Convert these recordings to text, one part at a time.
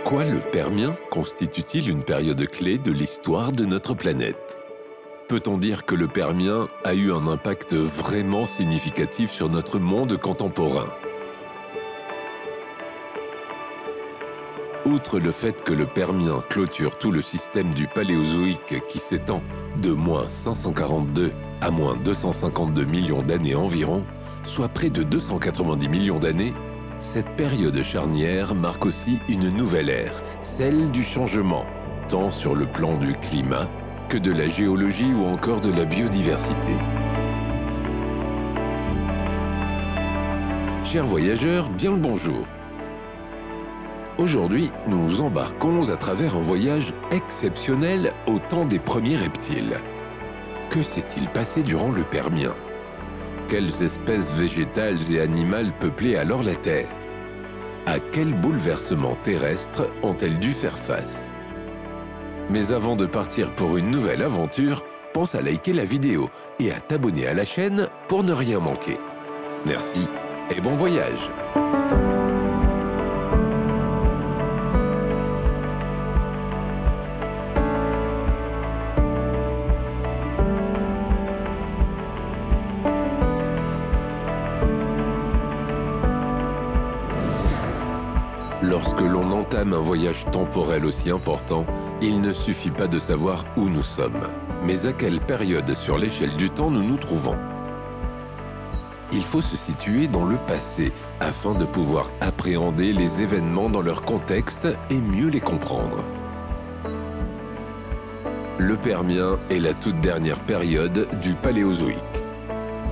pourquoi le Permien constitue-t-il une période clé de l'histoire de notre planète? Peut-on dire que le Permien a eu un impact vraiment significatif sur notre monde contemporain? Outre le fait que le Permien clôture tout le système du Paléozoïque qui s'étend de moins 542 à moins 252 millions d'années environ, soit près de 290 millions d'années, cette période charnière marque aussi une nouvelle ère, celle du changement, tant sur le plan du climat que de la géologie ou encore de la biodiversité. Chers voyageurs, bien le bonjour. Aujourd'hui, nous embarquons à travers un voyage exceptionnel au temps des premiers reptiles. Que s'est-il passé durant le Permien? Quelles espèces végétales et animales peuplaient alors la Terre? À quels bouleversements terrestres ont-elles dû faire face? Mais avant de partir pour une nouvelle aventure, pense à liker la vidéo et à t'abonner à la chaîne pour ne rien manquer. Merci et bon voyage! Lorsque l'on entame un voyage temporel aussi important, il ne suffit pas de savoir où nous sommes, mais à quelle période sur l'échelle du temps nous nous trouvons. Il faut se situer dans le passé afin de pouvoir appréhender les événements dans leur contexte et mieux les comprendre. Le Permien est la toute dernière période du Paléozoïque.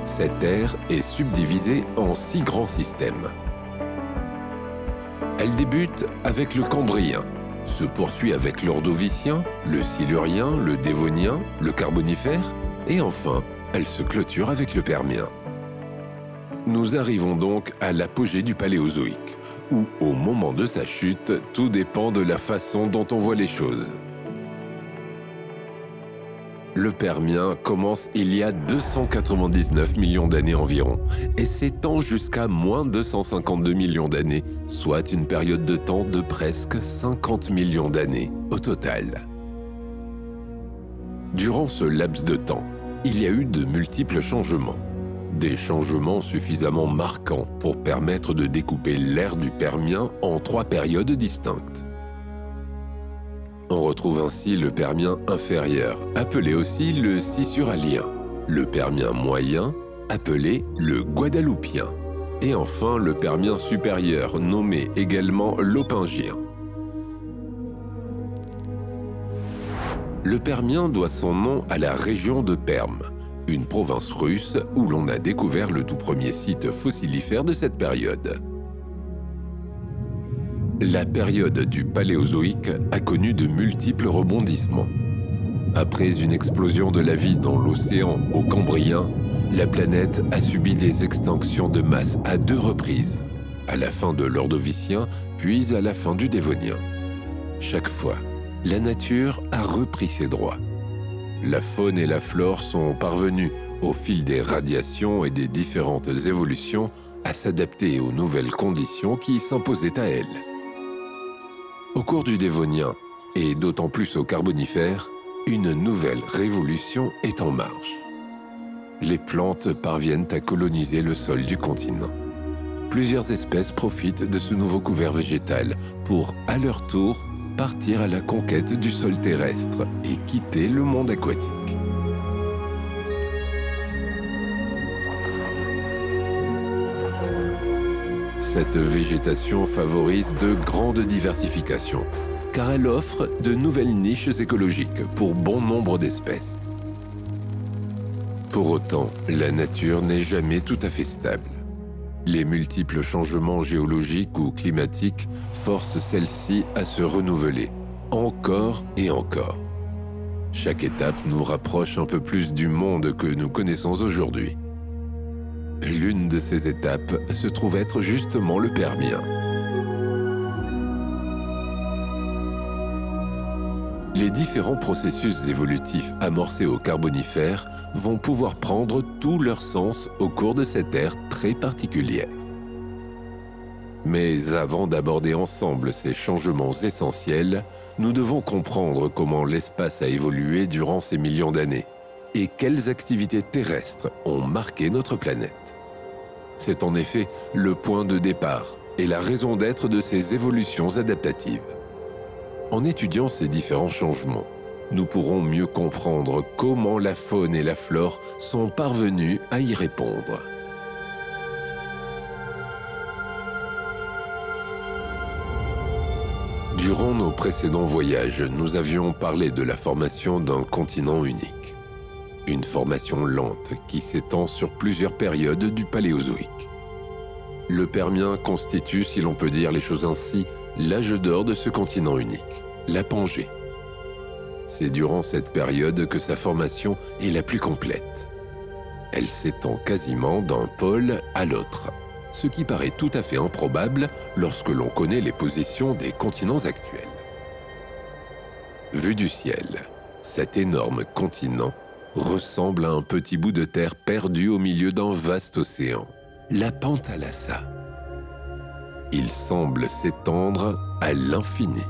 Cette ère est subdivisée en 6 grands systèmes. Elle débute avec le Cambrien, se poursuit avec l'Ordovicien, le Silurien, le Dévonien, le Carbonifère, et enfin, elle se clôture avec le Permien. Nous arrivons donc à l'apogée du Paléozoïque, où, au moment de sa chute, tout dépend de la façon dont on voit les choses. Le Permien commence il y a 299 millions d'années environ et s'étend jusqu'à moins 252 millions d'années, soit une période de temps de presque 50 millions d'années au total. Durant ce laps de temps, il y a eu de multiples changements. Des changements suffisamment marquants pour permettre de découper l'ère du Permien en 3 périodes distinctes. On retrouve ainsi le Permien inférieur, appelé aussi le Sissuralien, le Permien moyen, appelé le Guadeloupien, et enfin le Permien supérieur, nommé également l'Opingien. Le Permien doit son nom à la région de Perm, une province russe où l'on a découvert le tout premier site fossilifère de cette période. La période du Paléozoïque a connu de multiples rebondissements. Après une explosion de la vie dans l'océan au Cambrien, la planète a subi des extinctions de masse à 2 reprises, à la fin de l'Ordovicien, puis à la fin du Dévonien. Chaque fois, la nature a repris ses droits. La faune et la flore sont parvenues, au fil des radiations et des différentes évolutions, à s'adapter aux nouvelles conditions qui s'imposaient à elles. Au cours du Dévonien, et d'autant plus au Carbonifère, une nouvelle révolution est en marche. Les plantes parviennent à coloniser le sol du continent. Plusieurs espèces profitent de ce nouveau couvert végétal pour, à leur tour, partir à la conquête du sol terrestre et quitter le monde aquatique. Cette végétation favorise de grandes diversifications, car elle offre de nouvelles niches écologiques pour bon nombre d'espèces. Pour autant, la nature n'est jamais tout à fait stable. Les multiples changements géologiques ou climatiques forcent celle-ci à se renouveler, encore et encore. Chaque étape nous rapproche un peu plus du monde que nous connaissons aujourd'hui. L'une de ces étapes se trouve être justement le Permien. Les différents processus évolutifs amorcés au Carbonifère vont pouvoir prendre tout leur sens au cours de cette ère très particulière. Mais avant d'aborder ensemble ces changements essentiels, nous devons comprendre comment l'espace a évolué durant ces millions d'années et quelles activités terrestres ont marqué notre planète. C'est en effet le point de départ et la raison d'être de ces évolutions adaptatives. En étudiant ces différents changements, nous pourrons mieux comprendre comment la faune et la flore sont parvenues à y répondre. Durant nos précédents voyages, nous avions parlé de la formation d'un continent unique. Une formation lente qui s'étend sur plusieurs périodes du Paléozoïque. Le Permien constitue, si l'on peut dire les choses ainsi, l'âge d'or de ce continent unique, la Pangée. C'est durant cette période que sa formation est la plus complète. Elle s'étend quasiment d'un pôle à l'autre, ce qui paraît tout à fait improbable lorsque l'on connaît les positions des continents actuels. Vu du ciel, cet énorme continent ressemble à un petit bout de terre perdu au milieu d'un vaste océan, la Panthalassa. Il semble s'étendre à l'infini.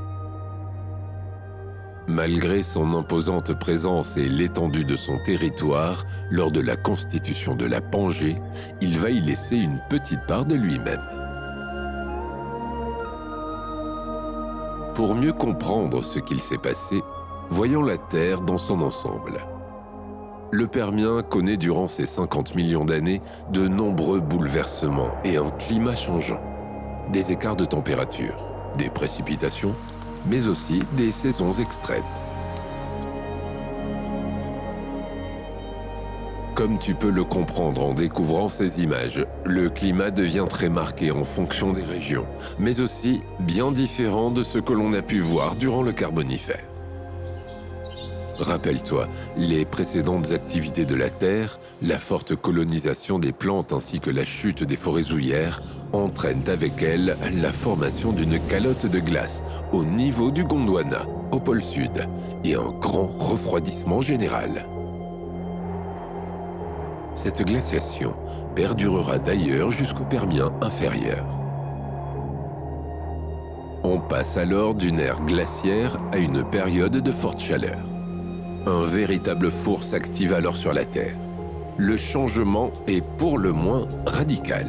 Malgré son imposante présence et l'étendue de son territoire, lors de la constitution de la Pangée, il va y laisser une petite part de lui-même. Pour mieux comprendre ce qu'il s'est passé, voyons la Terre dans son ensemble. Le Permien connaît durant ces 50 millions d'années de nombreux bouleversements et un climat changeant. Des écarts de température, des précipitations, mais aussi des saisons extrêmes. Comme tu peux le comprendre en découvrant ces images, le climat devient très marqué en fonction des régions, mais aussi bien différent de ce que l'on a pu voir durant le Carbonifère. Rappelle-toi, les précédentes activités de la Terre, la forte colonisation des plantes ainsi que la chute des forêts houillères entraînent avec elles la formation d'une calotte de glace au niveau du Gondwana, au pôle sud, et un grand refroidissement général. Cette glaciation perdurera d'ailleurs jusqu'au Permien inférieur. On passe alors d'une ère glaciaire à une période de forte chaleur. Un véritable four s'active alors sur la Terre. Le changement est pour le moins radical.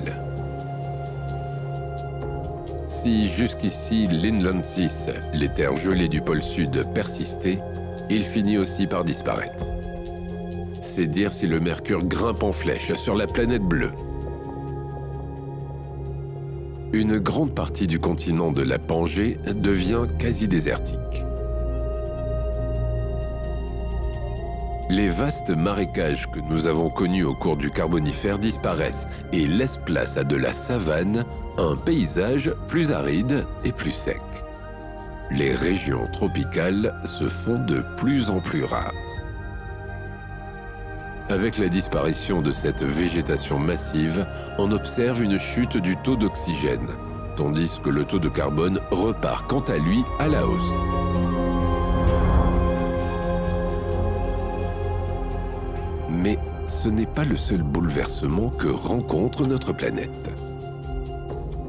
Si jusqu'ici l'Inland 6, les terres gelées du pôle sud, persistaient, il finit aussi par disparaître. C'est dire si le mercure grimpe en flèche sur la planète bleue. Une grande partie du continent de la Pangée devient quasi désertique. Les vastes marécages que nous avons connus au cours du Carbonifère disparaissent et laissent place à de la savane, un paysage plus aride et plus sec. Les régions tropicales se font de plus en plus rares. Avec la disparition de cette végétation massive, on observe une chute du taux d'oxygène, tandis que le taux de carbone repart quant à lui à la hausse. Mais ce n'est pas le seul bouleversement que rencontre notre planète.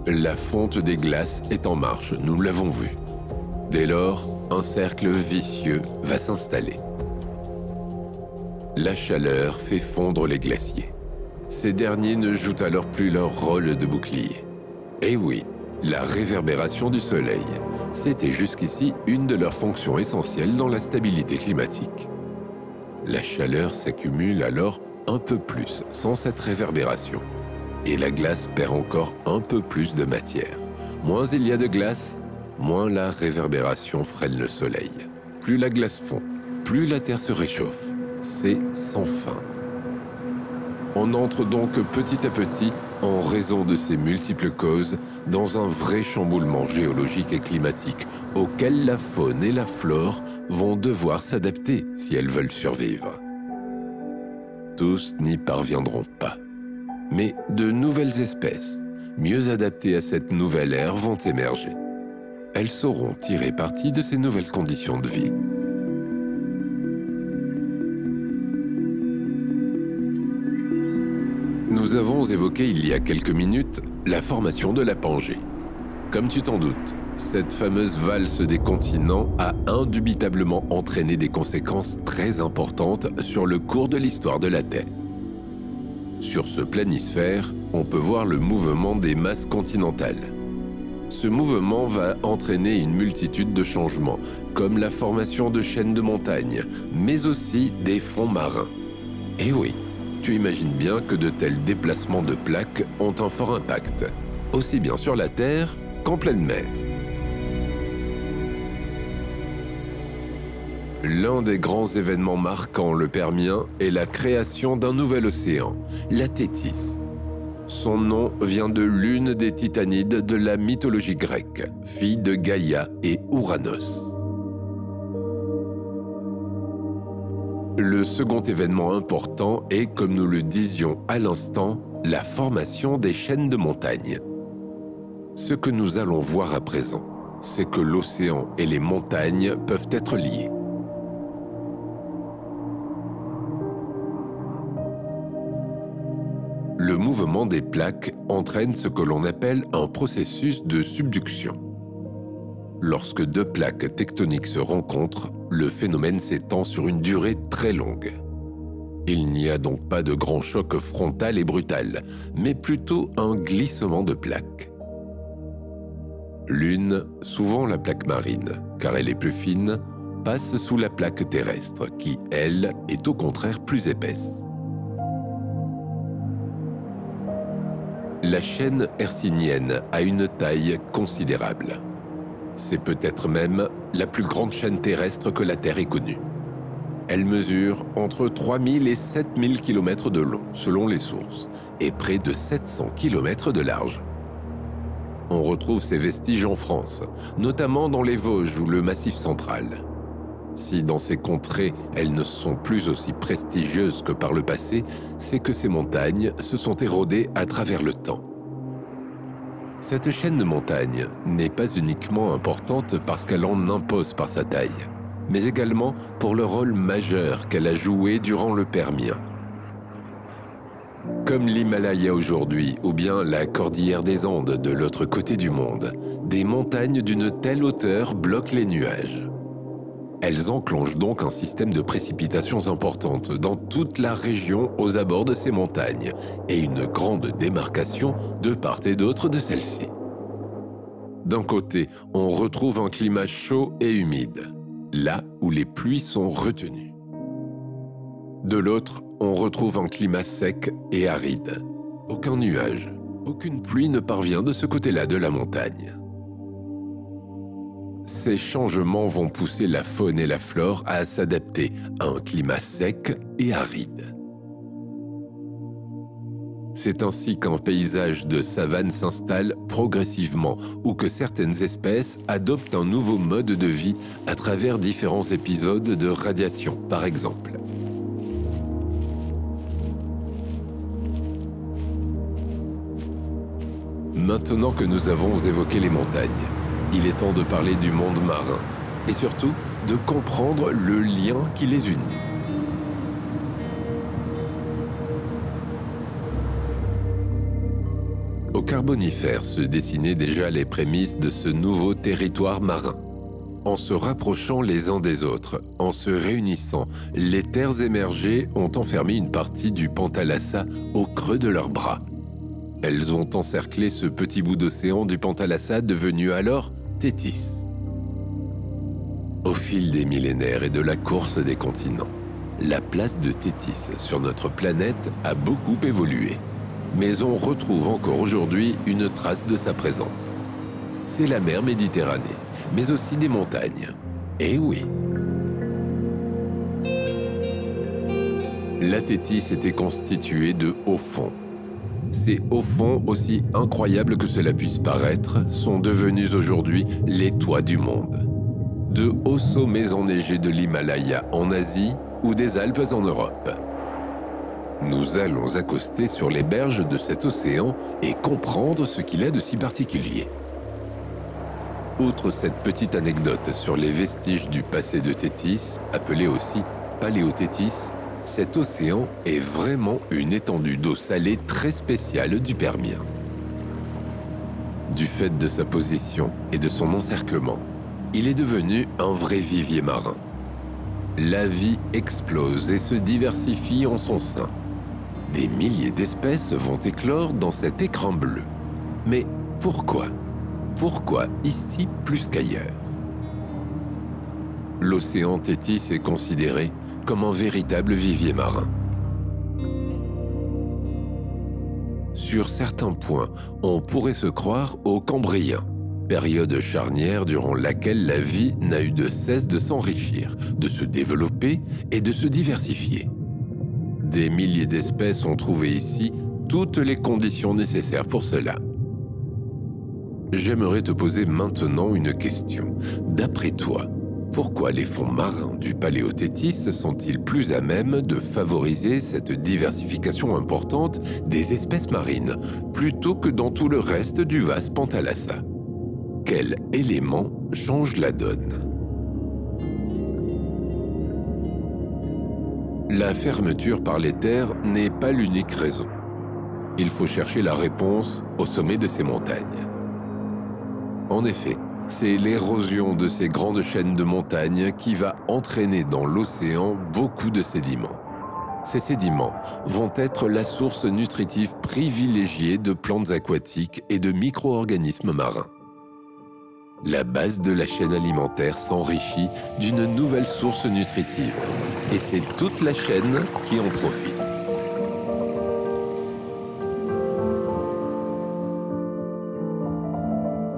La fonte des glaces est en marche, nous l'avons vu. Dès lors, un cercle vicieux va s'installer. La chaleur fait fondre les glaciers. Ces derniers ne jouent alors plus leur rôle de bouclier. Et oui, la réverbération du soleil, c'était jusqu'ici une de leurs fonctions essentielles dans la stabilité climatique. La chaleur s'accumule alors un peu plus sans cette réverbération. Et la glace perd encore un peu plus de matière. Moins il y a de glace, moins la réverbération freine le soleil. Plus la glace fond, plus la Terre se réchauffe. C'est sans fin. On entre donc petit à petit, en raison de ces multiples causes, dans un vrai chamboulement géologique et climatique auquel la faune et la flore vont devoir s'adapter si elles veulent survivre. Tous n'y parviendront pas. Mais de nouvelles espèces, mieux adaptées à cette nouvelle ère, vont émerger. Elles sauront tirer parti de ces nouvelles conditions de vie. Nous avons évoqué il y a quelques minutes la formation de la Pangée. Comme tu t'en doutes, cette fameuse valse des continents a indubitablement entraîné des conséquences très importantes sur le cours de l'histoire de la Terre. Sur ce planisphère, on peut voir le mouvement des masses continentales. Ce mouvement va entraîner une multitude de changements, comme la formation de chaînes de montagnes, mais aussi des fonds marins. Et oui, tu imagines bien que de tels déplacements de plaques ont un fort impact, aussi bien sur la Terre qu'en pleine mer. L'un des grands événements marquants le Permien est la création d'un nouvel océan, la Thétis. Son nom vient de l'une des titanides de la mythologie grecque, fille de Gaïa et Ouranos. Le second événement important est, comme nous le disions à l'instant, la formation des chaînes de montagnes. Ce que nous allons voir à présent, c'est que l'océan et les montagnes peuvent être liés. Le mouvement des plaques entraîne ce que l'on appelle un processus de subduction. Lorsque deux plaques tectoniques se rencontrent, le phénomène s'étend sur une durée très longue. Il n'y a donc pas de grand choc frontal et brutal, mais plutôt un glissement de plaques. L'une, souvent la plaque marine, car elle est plus fine, passe sous la plaque terrestre, qui, elle, est au contraire plus épaisse. La chaîne hercynienne a une taille considérable. C'est peut-être même la plus grande chaîne terrestre que la Terre ait connue. Elle mesure entre 3000 et 7000 km de long, selon les sources, et près de 700 km de large. On retrouve ses vestiges en France, notamment dans les Vosges ou le Massif central. Si dans ces contrées, elles ne sont plus aussi prestigieuses que par le passé, c'est que ces montagnes se sont érodées à travers le temps. Cette chaîne de montagnes n'est pas uniquement importante parce qu'elle en impose par sa taille, mais également pour le rôle majeur qu'elle a joué durant le Permien. Comme l'Himalaya aujourd'hui, ou bien la cordillère des Andes de l'autre côté du monde, des montagnes d'une telle hauteur bloquent les nuages. Elles enclenchent donc un système de précipitations importantes dans toute la région aux abords de ces montagnes et une grande démarcation de part et d'autre de celles-ci. D'un côté, on retrouve un climat chaud et humide, là où les pluies sont retenues. De l'autre, on retrouve un climat sec et aride. Aucun nuage, aucune pluie ne parvient de ce côté-là de la montagne. Ces changements vont pousser la faune et la flore à s'adapter à un climat sec et aride. C'est ainsi qu'un paysage de savane s'installe progressivement ou que certaines espèces adoptent un nouveau mode de vie à travers différents épisodes de radiation, par exemple. Maintenant que nous avons évoqué les montagnes, il est temps de parler du monde marin et surtout de comprendre le lien qui les unit. Au Carbonifère se dessinaient déjà les prémices de ce nouveau territoire marin. En se rapprochant les uns des autres, en se réunissant, les terres émergées ont enfermé une partie du Panthalassa au creux de leurs bras. Elles ont encerclé ce petit bout d'océan du Panthalassa devenu alors Thétis. Au fil des millénaires et de la course des continents, la place de Thétis sur notre planète a beaucoup évolué. Mais on retrouve encore aujourd'hui une trace de sa présence. C'est la mer Méditerranée, mais aussi des montagnes. Eh oui! La Thétis était constituée de hauts fonds. Ces hauts fonds, aussi incroyables que cela puisse paraître, sont devenus aujourd'hui les toits du monde. De hauts sommets enneigés de l'Himalaya en Asie ou des Alpes en Europe. Nous allons accoster sur les berges de cet océan et comprendre ce qu'il a de si particulier. Outre cette petite anecdote sur les vestiges du passé de Thétis, appelé aussi Paléothétis, cet océan est vraiment une étendue d'eau salée très spéciale du Permien. Du fait de sa position et de son encerclement, il est devenu un vrai vivier marin. La vie explose et se diversifie en son sein. Des milliers d'espèces vont éclore dans cet écrin bleu. Mais pourquoi? Pourquoi ici plus qu'ailleurs? L'océan Tethys est considéré comme un véritable vivier marin. Sur certains points, on pourrait se croire au Cambrien, période charnière durant laquelle la vie n'a eu de cesse de s'enrichir, de se développer et de se diversifier. Des milliers d'espèces ont trouvé ici toutes les conditions nécessaires pour cela. J'aimerais te poser maintenant une question. D'après toi, pourquoi les fonds marins du Paléothétis sont-ils plus à même de favoriser cette diversification importante des espèces marines plutôt que dans tout le reste du vaste Panthalassa? Quel élément change la donne? La fermeture par les terres n'est pas l'unique raison. Il faut chercher la réponse au sommet de ces montagnes. En effet, c'est l'érosion de ces grandes chaînes de montagnes qui va entraîner dans l'océan beaucoup de sédiments. Ces sédiments vont être la source nutritive privilégiée de plantes aquatiques et de micro-organismes marins. La base de la chaîne alimentaire s'enrichit d'une nouvelle source nutritive, et c'est toute la chaîne qui en profite.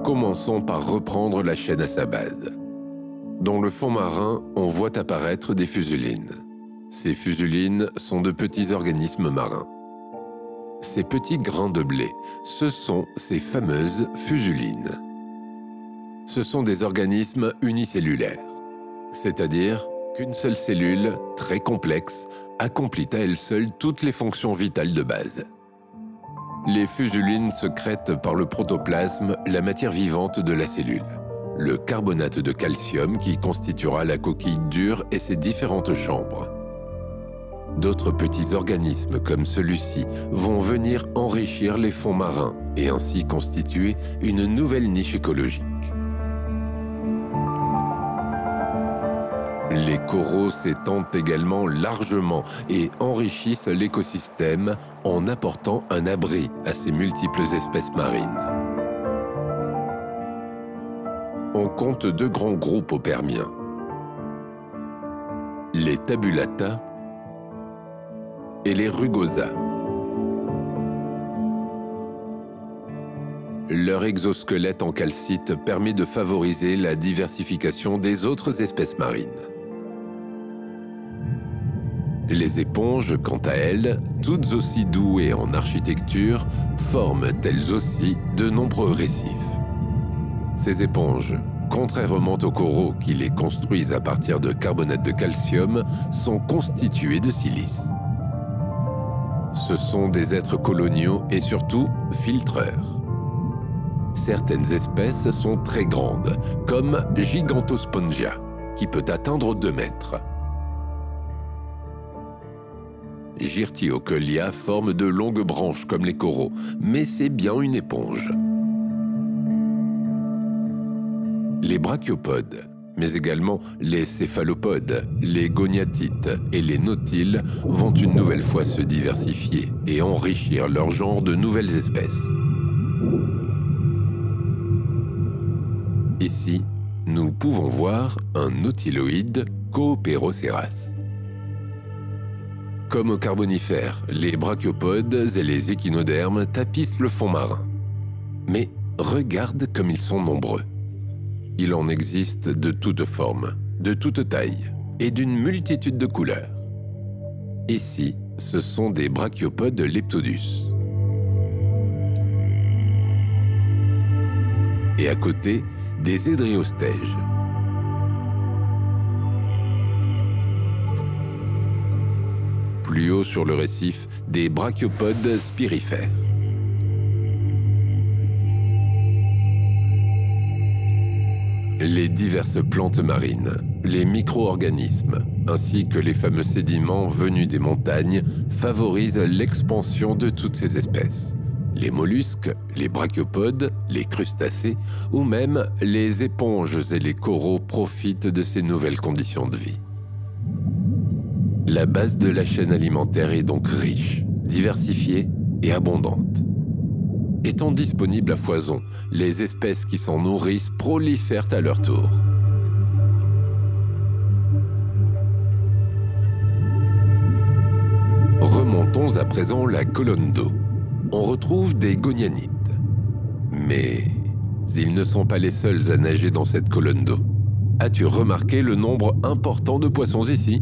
Commençons par reprendre la chaîne à sa base. Dans le fond marin, on voit apparaître des fusulines. Ces fusulines sont de petits organismes marins. Ces petits grains de blé, ce sont ces fameuses fusulines. Ce sont des organismes unicellulaires, c'est-à-dire qu'une seule cellule, très complexe, accomplit à elle seule toutes les fonctions vitales de base. Les fusulines sécrètent par le protoplasme la matière vivante de la cellule, le carbonate de calcium qui constituera la coquille dure et ses différentes chambres. D'autres petits organismes comme celui-ci vont venir enrichir les fonds marins et ainsi constituer une nouvelle niche écologique. Les coraux s'étendent également largement et enrichissent l'écosystème en apportant un abri à ces multiples espèces marines. On compte deux grands groupes au Permien. Les tabulata et les rugosa. Leur exosquelette en calcite permet de favoriser la diversification des autres espèces marines. Les éponges, quant à elles, toutes aussi douées en architecture, forment elles aussi de nombreux récifs. Ces éponges, contrairement aux coraux qui les construisent à partir de carbonate de calcium, sont constituées de silice. Ce sont des êtres coloniaux et surtout filtreurs. Certaines espèces sont très grandes, comme Gigantospongia, qui peut atteindre 2 mètres. Gyrtiocolia forme de longues branches comme les coraux, mais c'est bien une éponge. Les brachiopodes, mais également les céphalopodes, les goniatites et les nautiles vont une nouvelle fois se diversifier et enrichir leur genre de nouvelles espèces. Ici, nous pouvons voir un nautiloïde Coopéroceras. Comme aux carbonifères, les brachiopodes et les échinodermes tapissent le fond marin. Mais regarde comme ils sont nombreux. Il en existe de toutes formes, de toutes tailles et d'une multitude de couleurs. Ici, ce sont des brachiopodes Leptodus. Et à côté, des édriostèges. Plus haut sur le récif, des brachiopodes spirifères. Les diverses plantes marines, les micro-organismes, ainsi que les fameux sédiments venus des montagnes favorisent l'expansion de toutes ces espèces. les mollusques, les brachiopodes, les crustacés ou même les éponges et les coraux profitent de ces nouvelles conditions de vie. La base de la chaîne alimentaire est donc riche, diversifiée et abondante. Étant disponibles à foison, les espèces qui s'en nourrissent prolifèrent à leur tour. Remontons à présent la colonne d'eau. On retrouve des gonianites. Mais ils ne sont pas les seuls à nager dans cette colonne d'eau. As-tu remarqué le nombre important de poissons ici?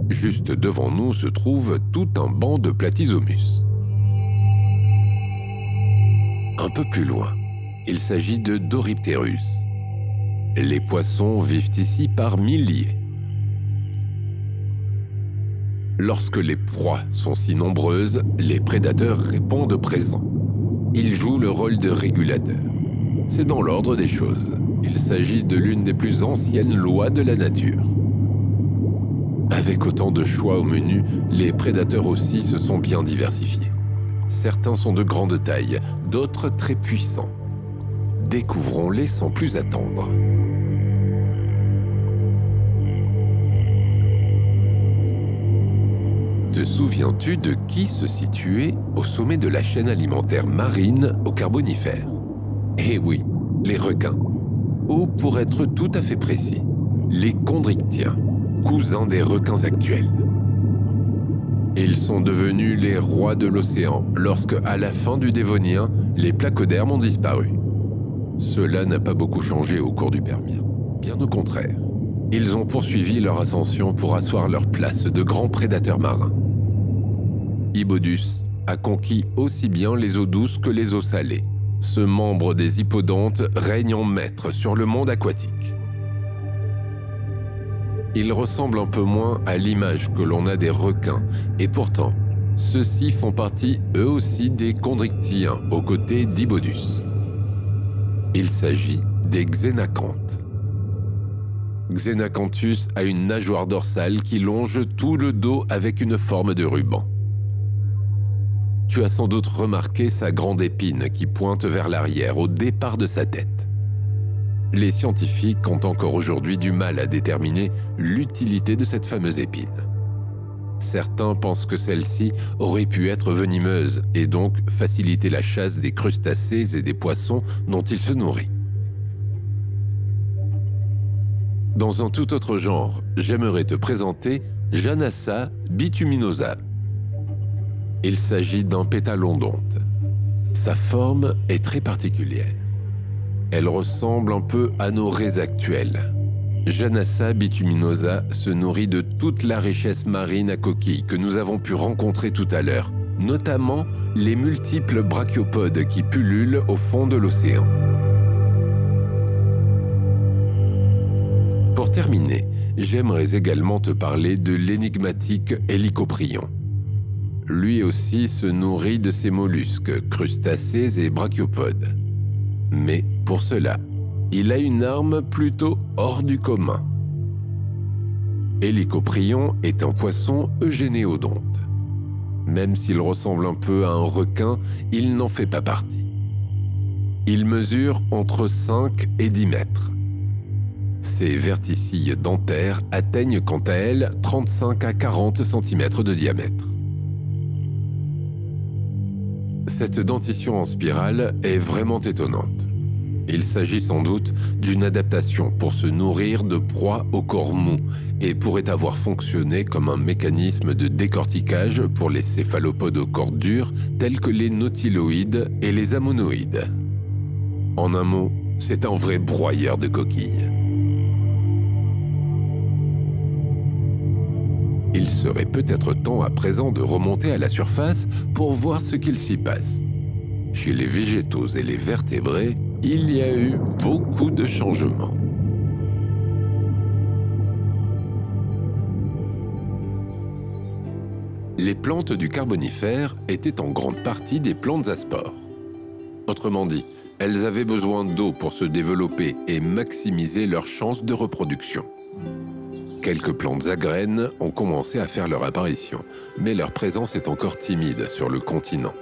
Juste devant nous se trouve tout un banc de Platyzomus. Un peu plus loin, il s'agit de Dorypterus. Les poissons vivent ici par milliers. Lorsque les proies sont si nombreuses, les prédateurs répondent présents. Ils jouent le rôle de régulateurs. C'est dans l'ordre des choses. Il s'agit de l'une des plus anciennes lois de la nature. Avec autant de choix au menu, les prédateurs aussi se sont bien diversifiés. Certains sont de grande taille, d'autres très puissants. Découvrons-les sans plus attendre. Te souviens-tu de qui se situait au sommet de la chaîne alimentaire marine au Carbonifère? Eh oui, les requins. Ou pour être tout à fait précis, les chondrichtiens, cousins des requins actuels. Ils sont devenus les rois de l'océan lorsque, à la fin du Dévonien, les placodermes ont disparu. Cela n'a pas beaucoup changé au cours du Permien. Bien au contraire. Ils ont poursuivi leur ascension pour asseoir leur place de grands prédateurs marins. Hibodus a conquis aussi bien les eaux douces que les eaux salées. Ce membre des hippodontes règne en maître sur le monde aquatique. Il ressemble un peu moins à l'image que l'on a des requins, et pourtant, ceux-ci font partie eux aussi des chondrichtiens aux côtés d'Hibodus. Il s'agit des xénacanthes. Xenacanthus a une nageoire dorsale qui longe tout le dos avec une forme de ruban. Tu as sans doute remarqué sa grande épine qui pointe vers l'arrière au départ de sa tête. Les scientifiques ont encore aujourd'hui du mal à déterminer l'utilité de cette fameuse épine. Certains pensent que celle-ci aurait pu être venimeuse et donc faciliter la chasse des crustacés et des poissons dont il se nourrit. Dans un tout autre genre, j'aimerais te présenter Janassa bituminosa. Il s'agit d'un pétalodonte. Sa forme est très particulière. Elle ressemble un peu à nos raies actuelles. Janassa bituminosa se nourrit de toute la richesse marine à coquilles que nous avons pu rencontrer tout à l'heure, notamment les multiples brachiopodes qui pullulent au fond de l'océan. Pour terminer, j'aimerais également te parler de l'énigmatique Hélicoprion. Lui aussi se nourrit de ces mollusques, crustacés et brachiopodes. Mais pour cela, il a une arme plutôt hors du commun. Hélicoprion est un poisson eugénéodonte. Même s'il ressemble un peu à un requin, il n'en fait pas partie. Il mesure entre 5 et 10 mètres. Ses verticilles dentaires atteignent quant à elles 35 à 40 cm de diamètre. Cette dentition en spirale est vraiment étonnante. Il s'agit sans doute d'une adaptation pour se nourrir de proies au corps mou et pourrait avoir fonctionné comme un mécanisme de décortiquage pour les céphalopodes au corps dur tels que les nautiloïdes et les ammonoïdes. En un mot, c'est un vrai broyeur de coquilles. Il serait peut-être temps à présent de remonter à la surface pour voir ce qu'il s'y passe. Chez les végétaux et les vertébrés, il y a eu beaucoup de changements. Les plantes du Carbonifère étaient en grande partie des plantes à spores. Autrement dit, elles avaient besoin d'eau pour se développer et maximiser leurs chances de reproduction. Quelques plantes à graines ont commencé à faire leur apparition, mais leur présence est encore timide sur le continent.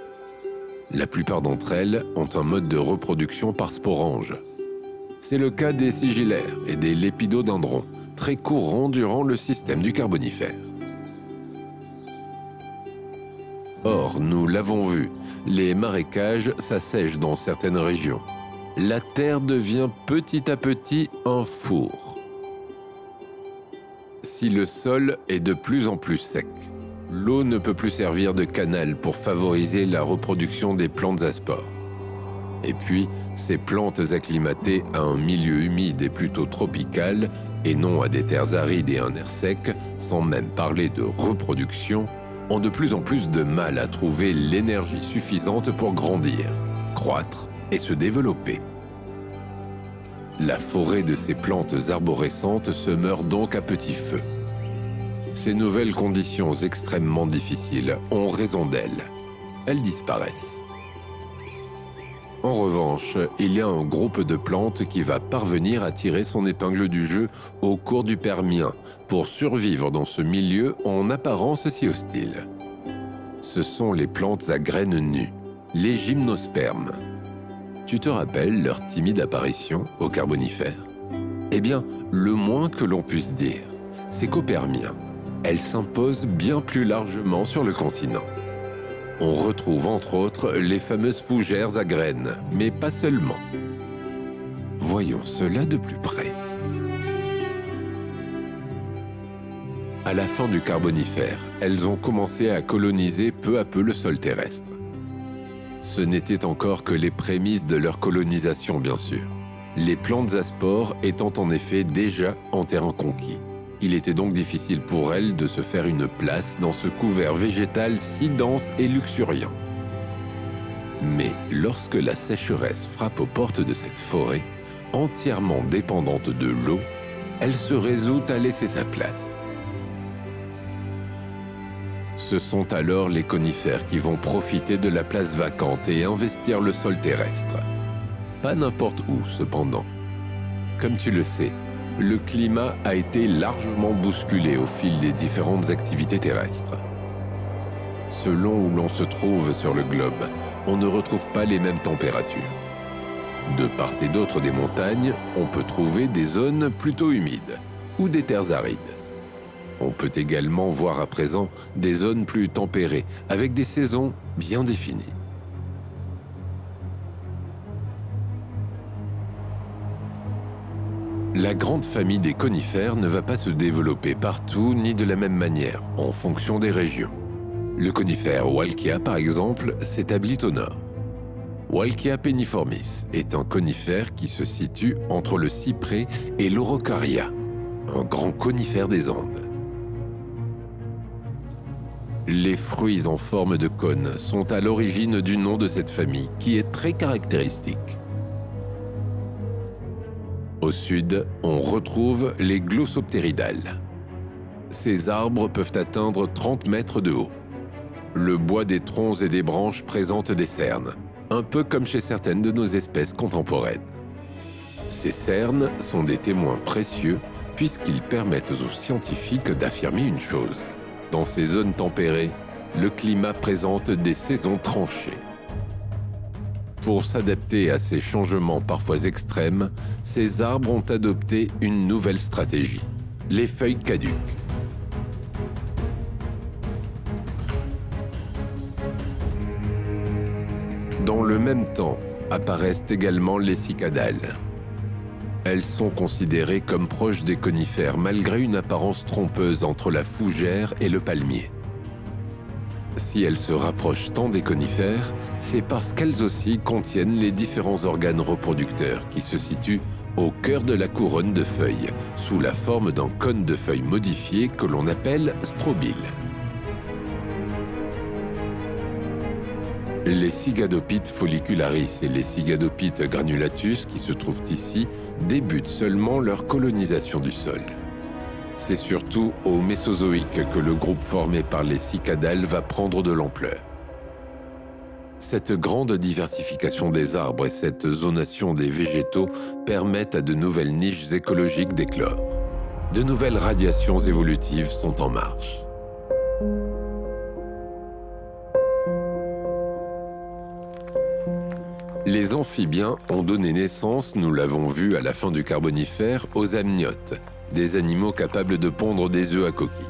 La plupart d'entre elles ont un mode de reproduction par sporange. C'est le cas des sigillaires et des lépidodendrons, très courants durant le système du Carbonifère. Or, nous l'avons vu, les marécages s'assèchent dans certaines régions. La terre devient petit à petit un four. Si le sol est de plus en plus sec, l'eau ne peut plus servir de canal pour favoriser la reproduction des plantes à spores. Et puis, ces plantes acclimatées à un milieu humide et plutôt tropical, et non à des terres arides et un air sec, sans même parler de reproduction, ont de plus en plus de mal à trouver l'énergie suffisante pour grandir, croître et se développer. La forêt de ces plantes arborescentes se meurt donc à petit feu. Ces nouvelles conditions extrêmement difficiles ont raison d'elles. Elles disparaissent. En revanche, il y a un groupe de plantes qui va parvenir à tirer son épingle du jeu au cours du Permien pour survivre dans ce milieu en apparence si hostile. Ce sont les plantes à graines nues, les gymnospermes. Tu te rappelles leur timide apparition au Carbonifère? Eh bien, le moins que l'on puisse dire, c'est qu'au Permien, elles s'imposent bien plus largement sur le continent. On retrouve entre autres les fameuses fougères à graines, mais pas seulement. Voyons cela de plus près. À la fin du Carbonifère, elles ont commencé à coloniser peu à peu le sol terrestre. Ce n'était encore que les prémices de leur colonisation, bien sûr. Les plantes à spores étant en effet déjà en terrain conquis. Il était donc difficile pour elles de se faire une place dans ce couvert végétal si dense et luxuriant. Mais lorsque la sécheresse frappe aux portes de cette forêt, entièrement dépendante de l'eau, elle se résout à laisser sa place. Ce sont alors les conifères qui vont profiter de la place vacante et investir le sol terrestre. Pas n'importe où, cependant. Comme tu le sais, le climat a été largement bousculé au fil des différentes activités terrestres. Selon où l'on se trouve sur le globe, on ne retrouve pas les mêmes températures. De part et d'autre des montagnes, on peut trouver des zones plutôt humides ou des terres arides. On peut également voir à présent des zones plus tempérées, avec des saisons bien définies. La grande famille des conifères ne va pas se développer partout ni de la même manière, en fonction des régions. Le conifère Walchia, par exemple, s'établit au nord. Walchia penniformis est un conifère qui se situe entre le cyprès et l'Araucaria, un grand conifère des Andes. Les fruits en forme de cône sont à l'origine du nom de cette famille, qui est très caractéristique. Au sud, on retrouve les glossoptéridales. Ces arbres peuvent atteindre 30 mètres de haut. Le bois des troncs et des branches présente des cernes, un peu comme chez certaines de nos espèces contemporaines. Ces cernes sont des témoins précieux puisqu'ils permettent aux scientifiques d'affirmer une chose. Dans ces zones tempérées, le climat présente des saisons tranchées. Pour s'adapter à ces changements parfois extrêmes, ces arbres ont adopté une nouvelle stratégie, les feuilles caduques. Dans le même temps, apparaissent également les cicadales. Elles sont considérées comme proches des conifères malgré une apparence trompeuse entre la fougère et le palmier. Si elles se rapprochent tant des conifères, c'est parce qu'elles aussi contiennent les différents organes reproducteurs qui se situent au cœur de la couronne de feuilles, sous la forme d'un cône de feuilles modifié que l'on appelle strobile. Les Cygadopithes follicularis et les Cygadopithes granulatus qui se trouvent ici débutent seulement leur colonisation du sol. C'est surtout au Mésozoïque que le groupe formé par les cicadales va prendre de l'ampleur. Cette grande diversification des arbres et cette zonation des végétaux permettent à de nouvelles niches écologiques d'éclore. De nouvelles radiations évolutives sont en marche. Les amphibiens ont donné naissance, nous l'avons vu à la fin du Carbonifère, aux amniotes, des animaux capables de pondre des œufs à coquilles.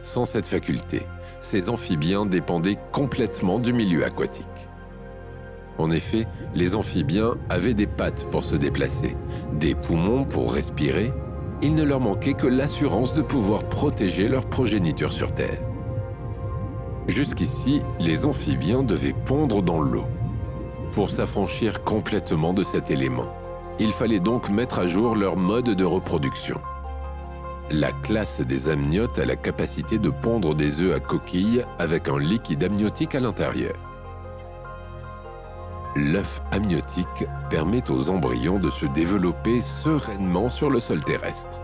Sans cette faculté, ces amphibiens dépendaient complètement du milieu aquatique. En effet, les amphibiens avaient des pattes pour se déplacer, des poumons pour respirer. Il ne leur manquait que l'assurance de pouvoir protéger leur progéniture sur Terre. Jusqu'ici, les amphibiens devaient pondre dans l'eau. Pour s'affranchir complètement de cet élément, il fallait donc mettre à jour leur mode de reproduction. La classe des amniotes a la capacité de pondre des œufs à coquilles avec un liquide amniotique à l'intérieur. L'œuf amniotique permet aux embryons de se développer sereinement sur le sol terrestre.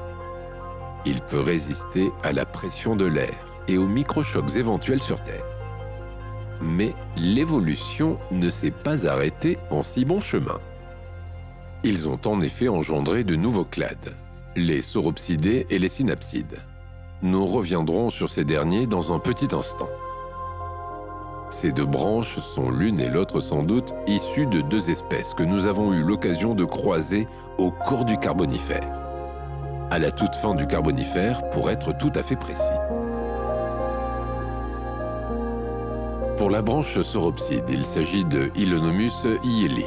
Il peut résister à la pression de l'air et aux microchocs éventuels sur Terre. Mais l'évolution ne s'est pas arrêtée en si bon chemin. Ils ont en effet engendré de nouveaux clades, les sauropsidés et les synapsides. Nous reviendrons sur ces derniers dans un petit instant. Ces deux branches sont l'une et l'autre sans doute issues de deux espèces que nous avons eu l'occasion de croiser au cours du Carbonifère. À la toute fin du Carbonifère, pour être tout à fait précis. Pour la branche sauropside, il s'agit de Hylonomus hyeli.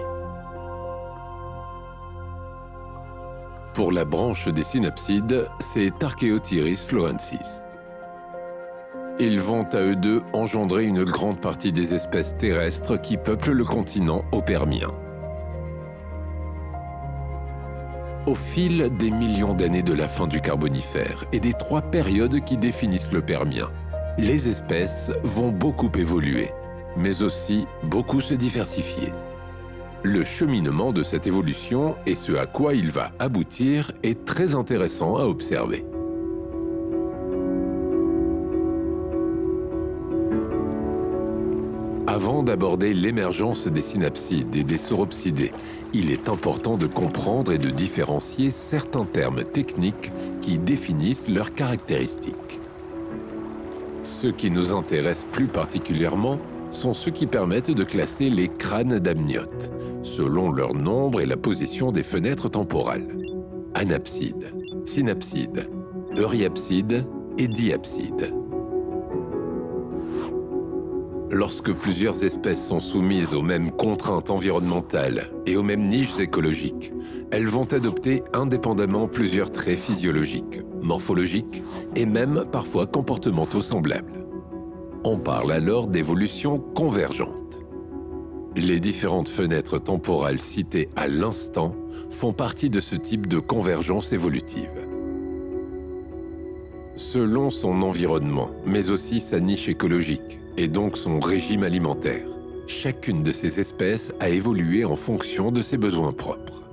Pour la branche des synapsides, c'est Archaeothyris florensis. Ils vont à eux deux engendrer une grande partie des espèces terrestres qui peuplent le continent au Permien. Au fil des millions d'années de la fin du Carbonifère et des trois périodes qui définissent le Permien, les espèces vont beaucoup évoluer, mais aussi beaucoup se diversifier. Le cheminement de cette évolution et ce à quoi il va aboutir est très intéressant à observer. Avant d'aborder l'émergence des synapsides et des sauropsidés, il est important de comprendre et de différencier certains termes techniques qui définissent leurs caractéristiques. Ceux qui nous intéressent plus particulièrement sont ceux qui permettent de classer les crânes d'amniotes, selon leur nombre et la position des fenêtres temporales. Anapside, synapside, euryapside et diapside. Lorsque plusieurs espèces sont soumises aux mêmes contraintes environnementales et aux mêmes niches écologiques, elles vont adopter indépendamment plusieurs traits physiologiques, morphologiques et même parfois comportementaux semblables. On parle alors d'évolution convergente. Les différentes fenêtres temporales citées à l'instant font partie de ce type de convergence évolutive. Selon son environnement, mais aussi sa niche écologique, et donc son régime alimentaire, chacune de ces espèces a évolué en fonction de ses besoins propres.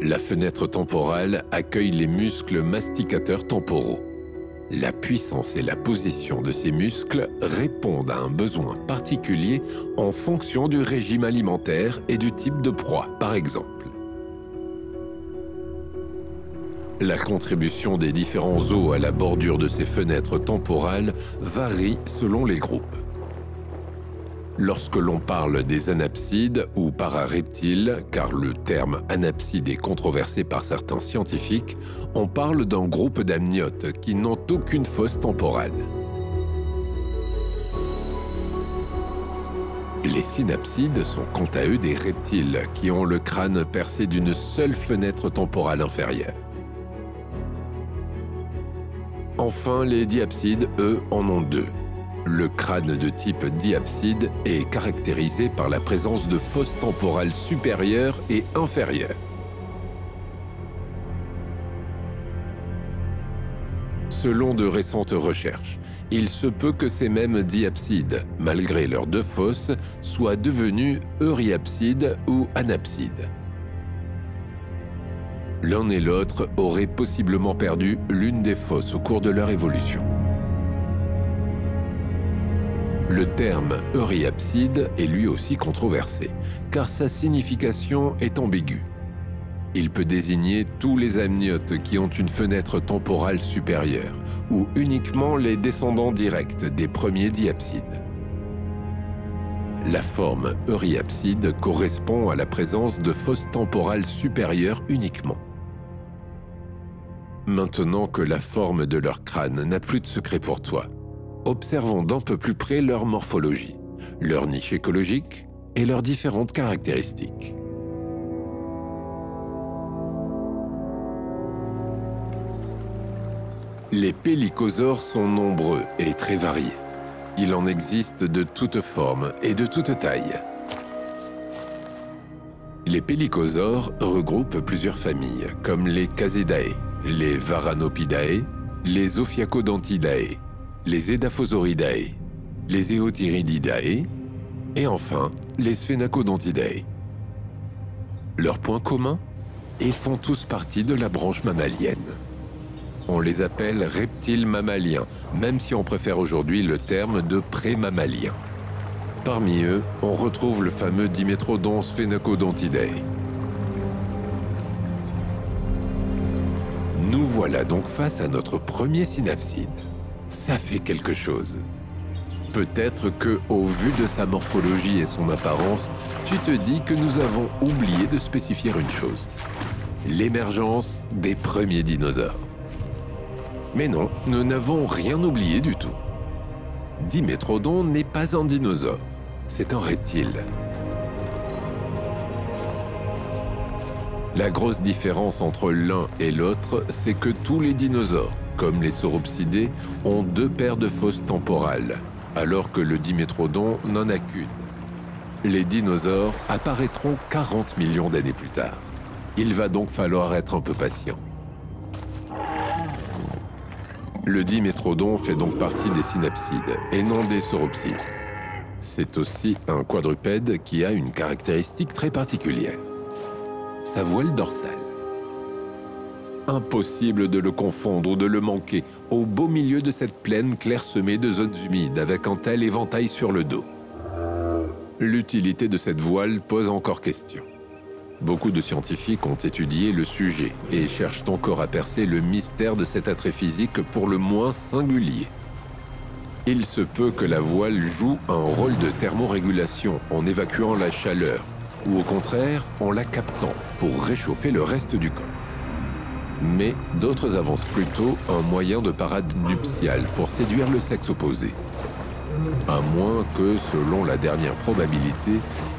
La fenêtre temporale accueille les muscles masticateurs temporaux. La puissance et la position de ces muscles répondent à un besoin particulier en fonction du régime alimentaire et du type de proie, par exemple. La contribution des différents os à la bordure de ces fenêtres temporales varie selon les groupes. Lorsque l'on parle des anapsides ou parareptiles, car le terme anapside est controversé par certains scientifiques, on parle d'un groupe d'amniotes qui n'ont aucune fosse temporale. Les synapsides sont quant à eux des reptiles qui ont le crâne percé d'une seule fenêtre temporale inférieure. Enfin, les diapsides, eux, en ont deux. Le crâne de type diapside est caractérisé par la présence de fosses temporales supérieures et inférieures. Selon de récentes recherches, il se peut que ces mêmes diapsides, malgré leurs deux fosses, soient devenus euryapsides ou anapsides. L'un et l'autre auraient possiblement perdu l'une des fosses au cours de leur évolution. Le terme euryapside est lui aussi controversé, car sa signification est ambiguë. Il peut désigner tous les amniotes qui ont une fenêtre temporale supérieure, ou uniquement les descendants directs des premiers diapsides. La forme euryapside correspond à la présence de fosses temporales supérieures uniquement. Maintenant que la forme de leur crâne n'a plus de secret pour toi, observons d'un peu plus près leur morphologie, leur niche écologique et leurs différentes caractéristiques. Les pélycosaures sont nombreux et très variés. Il en existe de toutes formes et de toutes tailles. Les pélycosaures regroupent plusieurs familles, comme les Casidae, les Varanopidae, les Ophiacodontidae, les Edaphosauridae, les Eothyrhinidae et enfin les Sphenacodontidae. Leur point commun? Ils font tous partie de la branche mammalienne. On les appelle reptiles mammaliens, même si on préfère aujourd'hui le terme de prémammaliens. Parmi eux, on retrouve le fameux Dimetrodon Sphenacodontidae. Nous voilà donc face à notre premier synapside. Ça fait quelque chose. Peut-être que, au vu de sa morphologie et son apparence, tu te dis que nous avons oublié de spécifier une chose. L'émergence des premiers dinosaures. Mais non, nous n'avons rien oublié du tout. Dimetrodon n'est pas un dinosaure, c'est un reptile. La grosse différence entre l'un et l'autre, c'est que tous les dinosaures, comme les sauropsidés, ont deux paires de fosses temporales, alors que le Dimetrodon n'en a qu'une. Les dinosaures apparaîtront 40 millions d'années plus tard. Il va donc falloir être un peu patient. Le Dimetrodon fait donc partie des synapsides et non des sauropsides. C'est aussi un quadrupède qui a une caractéristique très particulière. Sa voile dorsale. Impossible de le confondre ou de le manquer au beau milieu de cette plaine clairsemée de zones humides avec un tel éventail sur le dos. L'utilité de cette voile pose encore question. Beaucoup de scientifiques ont étudié le sujet et cherchent encore à percer le mystère de cet attrait physique pour le moins singulier. Il se peut que la voile joue un rôle de thermorégulation en évacuant la chaleur, ou au contraire en la captant pour réchauffer le reste du corps. Mais d'autres avancent plutôt un moyen de parade nuptiale pour séduire le sexe opposé. À moins que, selon la dernière probabilité,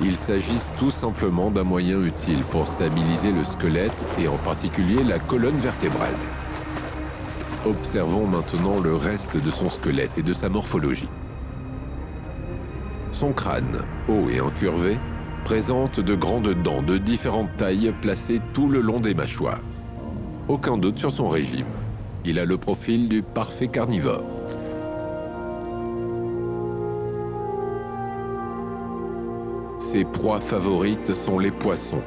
il s'agisse tout simplement d'un moyen utile pour stabiliser le squelette et en particulier la colonne vertébrale. Observons maintenant le reste de son squelette et de sa morphologie. Son crâne, haut et incurvé, présente de grandes dents de différentes tailles placées tout le long des mâchoires. Aucun doute sur son régime. Il a le profil du parfait carnivore. Ses proies favorites sont les poissons,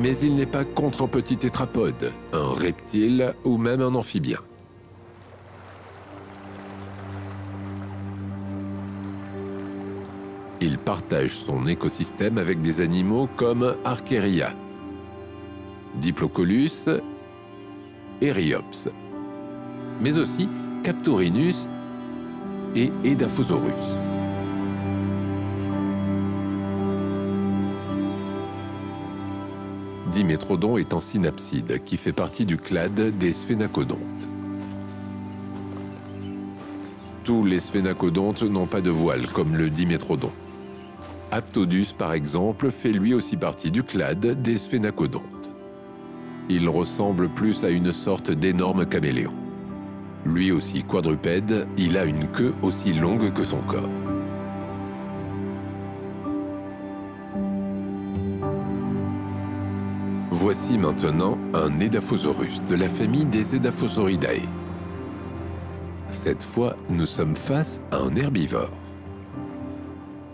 mais il n'est pas contre un petit tétrapode, un reptile ou même un amphibien. Il partage son écosystème avec des animaux comme Archaeria, Diplocolus, Eryops, mais aussi Captorinus et Edaphosaurus. Dimetrodon est un synapside qui fait partie du clade des sphénacodontes. Tous les sphénacodontes n'ont pas de voile comme le Dimetrodon. Aptodus, par exemple, fait lui aussi partie du clade des sphénacodontes. Il ressemble plus à une sorte d'énorme caméléon. Lui aussi quadrupède, il a une queue aussi longue que son corps. Voici maintenant un Edaphosaurus de la famille des Edaphosauridae. Cette fois, nous sommes face à un herbivore.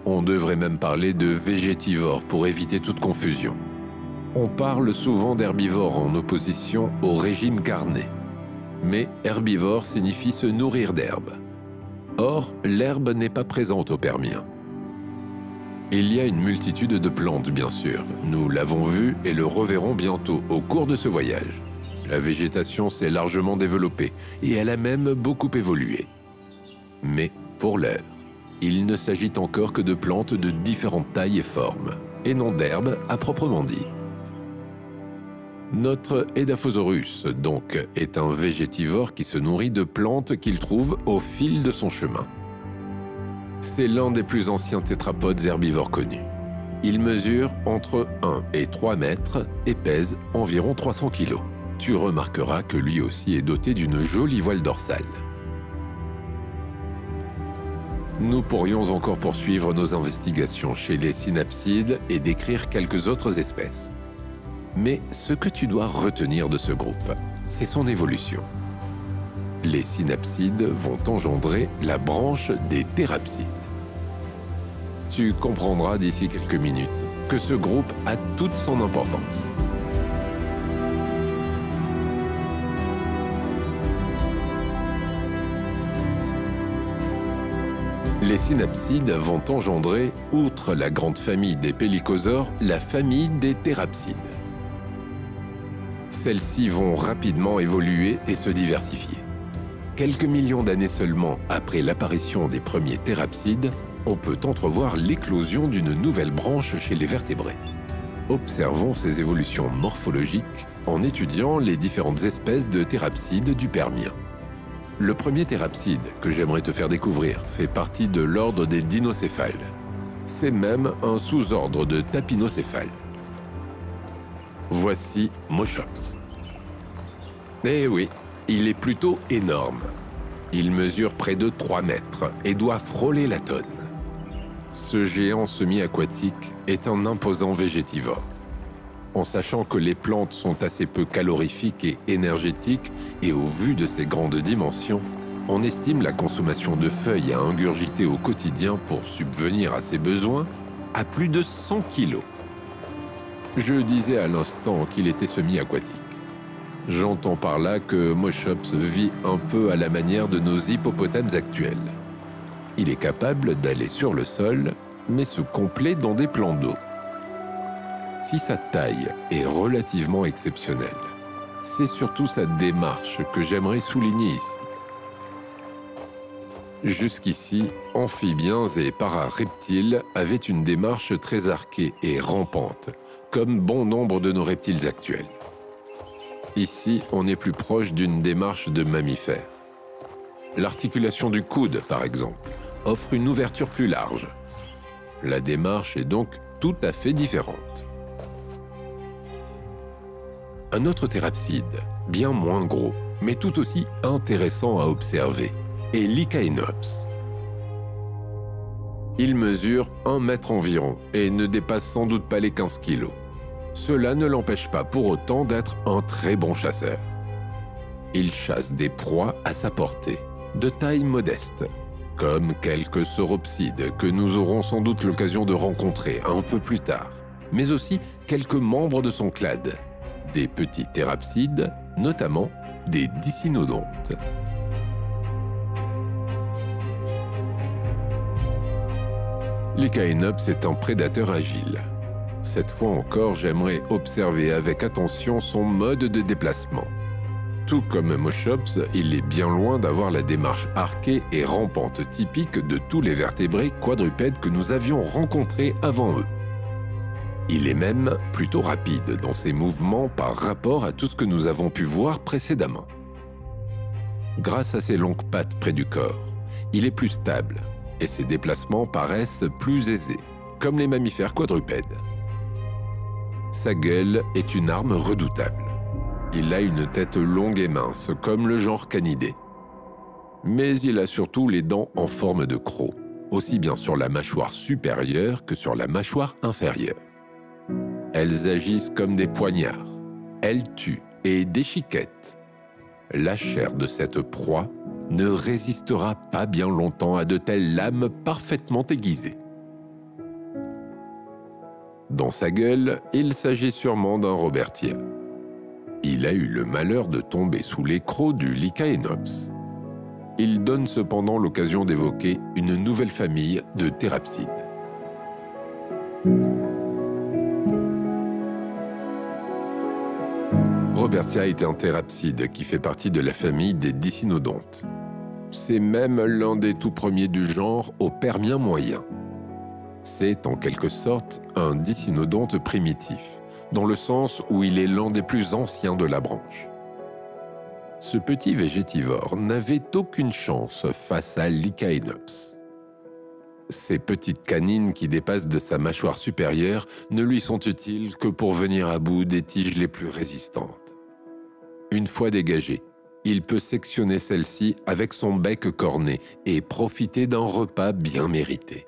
On devrait même parler de végétivore pour éviter toute confusion. On parle souvent d'herbivore en opposition au régime carné. Mais herbivore signifie se nourrir d'herbe. Or, l'herbe n'est pas présente au Permien. Il y a une multitude de plantes, bien sûr. Nous l'avons vu et le reverrons bientôt au cours de ce voyage. La végétation s'est largement développée et elle a même beaucoup évolué. Mais pour l'heure, il ne s'agit encore que de plantes de différentes tailles et formes, et non d'herbes à proprement dit. Notre Edaphosaurus, donc, est un végétivore qui se nourrit de plantes qu'il trouve au fil de son chemin. C'est l'un des plus anciens tétrapodes herbivores connus. Il mesure entre 1 et 3 mètres et pèse environ 300 kg. Tu remarqueras que lui aussi est doté d'une jolie voile dorsale. Nous pourrions encore poursuivre nos investigations chez les synapsides et décrire quelques autres espèces. Mais ce que tu dois retenir de ce groupe, c'est son évolution. Les synapsides vont engendrer la branche des thérapsides. Tu comprendras d'ici quelques minutes que ce groupe a toute son importance. Les synapsides vont engendrer, outre la grande famille des pélycosaures, la famille des thérapsides. Celles-ci vont rapidement évoluer et se diversifier. Quelques millions d'années seulement après l'apparition des premiers thérapsides, on peut entrevoir l'éclosion d'une nouvelle branche chez les vertébrés. Observons ces évolutions morphologiques en étudiant les différentes espèces de thérapsides du Permien. Le premier thérapside que j'aimerais te faire découvrir fait partie de l'ordre des dinocéphales. C'est même un sous-ordre de tapinocéphales. Voici Moschops. Eh oui, il est plutôt énorme. Il mesure près de 3 mètres et doit frôler la tonne. Ce géant semi-aquatique est un imposant végétivore. En sachant que les plantes sont assez peu calorifiques et énergétiques, et au vu de ses grandes dimensions, on estime la consommation de feuilles à ingurgiter au quotidien pour subvenir à ses besoins à plus de 100 kg. Je disais à l'instant qu'il était semi-aquatique. J'entends par là que Moschops vit un peu à la manière de nos hippopotames actuels. Il est capable d'aller sur le sol, mais se complaît dans des plans d'eau. Si sa taille est relativement exceptionnelle, c'est surtout sa démarche que j'aimerais souligner ici. Jusqu'ici, amphibiens et parareptiles avaient une démarche très arquée et rampante, comme bon nombre de nos reptiles actuels. Ici, on est plus proche d'une démarche de mammifère. L'articulation du coude, par exemple, offre une ouverture plus large. La démarche est donc tout à fait différente. Un autre thérapside, bien moins gros, mais tout aussi intéressant à observer, est l'Icaenops. Il mesure 1 mètre environ et ne dépasse sans doute pas les 15 kilos. Cela ne l'empêche pas pour autant d'être un très bon chasseur. Il chasse des proies à sa portée, de taille modeste, comme quelques sauropsides que nous aurons sans doute l'occasion de rencontrer un peu plus tard, mais aussi quelques membres de son clade, des petits thérapsides, notamment des dicynodontes. L'Icaenops est un prédateur agile. Cette fois encore, j'aimerais observer avec attention son mode de déplacement. Tout comme Moschops, il est bien loin d'avoir la démarche arquée et rampante typique de tous les vertébrés quadrupèdes que nous avions rencontrés avant eux. Il est même plutôt rapide dans ses mouvements par rapport à tout ce que nous avons pu voir précédemment. Grâce à ses longues pattes près du corps, il est plus stable et ses déplacements paraissent plus aisés, comme les mammifères quadrupèdes. Sa gueule est une arme redoutable. Il a une tête longue et mince, comme le genre canidé. Mais il a surtout les dents en forme de croc, aussi bien sur la mâchoire supérieure que sur la mâchoire inférieure. Elles agissent comme des poignards. Elles tuent et déchiquettent. La chair de cette proie ne résistera pas bien longtemps à de telles lames parfaitement aiguisées. Dans sa gueule, il s'agit sûrement d'un robertia. Il a eu le malheur de tomber sous l'écrou du Lycaenops. Il donne cependant l'occasion d'évoquer une nouvelle famille de thérapsides. Robertia est un thérapside qui fait partie de la famille des dicynodontes. C'est même l'un des tout premiers du genre au Permien moyen. C'est en quelque sorte un dicynodonte primitif, dans le sens où il est l'un des plus anciens de la branche. Ce petit végétivore n'avait aucune chance face à l'Icaenops. Ces petites canines qui dépassent de sa mâchoire supérieure ne lui sont utiles que pour venir à bout des tiges les plus résistantes. Une fois dégagé, il peut sectionner celle-ci avec son bec corné et profiter d'un repas bien mérité.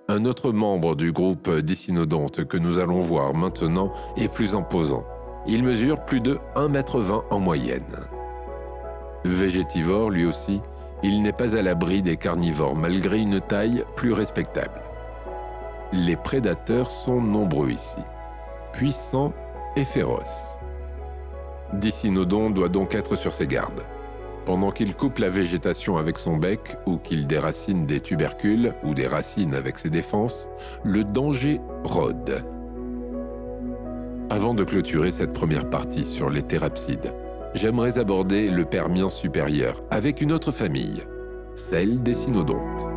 Un autre membre du groupe dicynodonte que nous allons voir maintenant est plus imposant. Il mesure plus de 1,20 m en moyenne. Végétivore lui aussi, il n'est pas à l'abri des carnivores malgré une taille plus respectable. Les prédateurs sont nombreux ici, puissants et féroces. Dicynodon doit donc être sur ses gardes. Pendant qu'il coupe la végétation avec son bec ou qu'il déracine des tubercules ou des racines avec ses défenses, le danger rôde. Avant de clôturer cette première partie sur les thérapsides, j'aimerais aborder le Permien supérieur avec une autre famille, celle des cynodontes.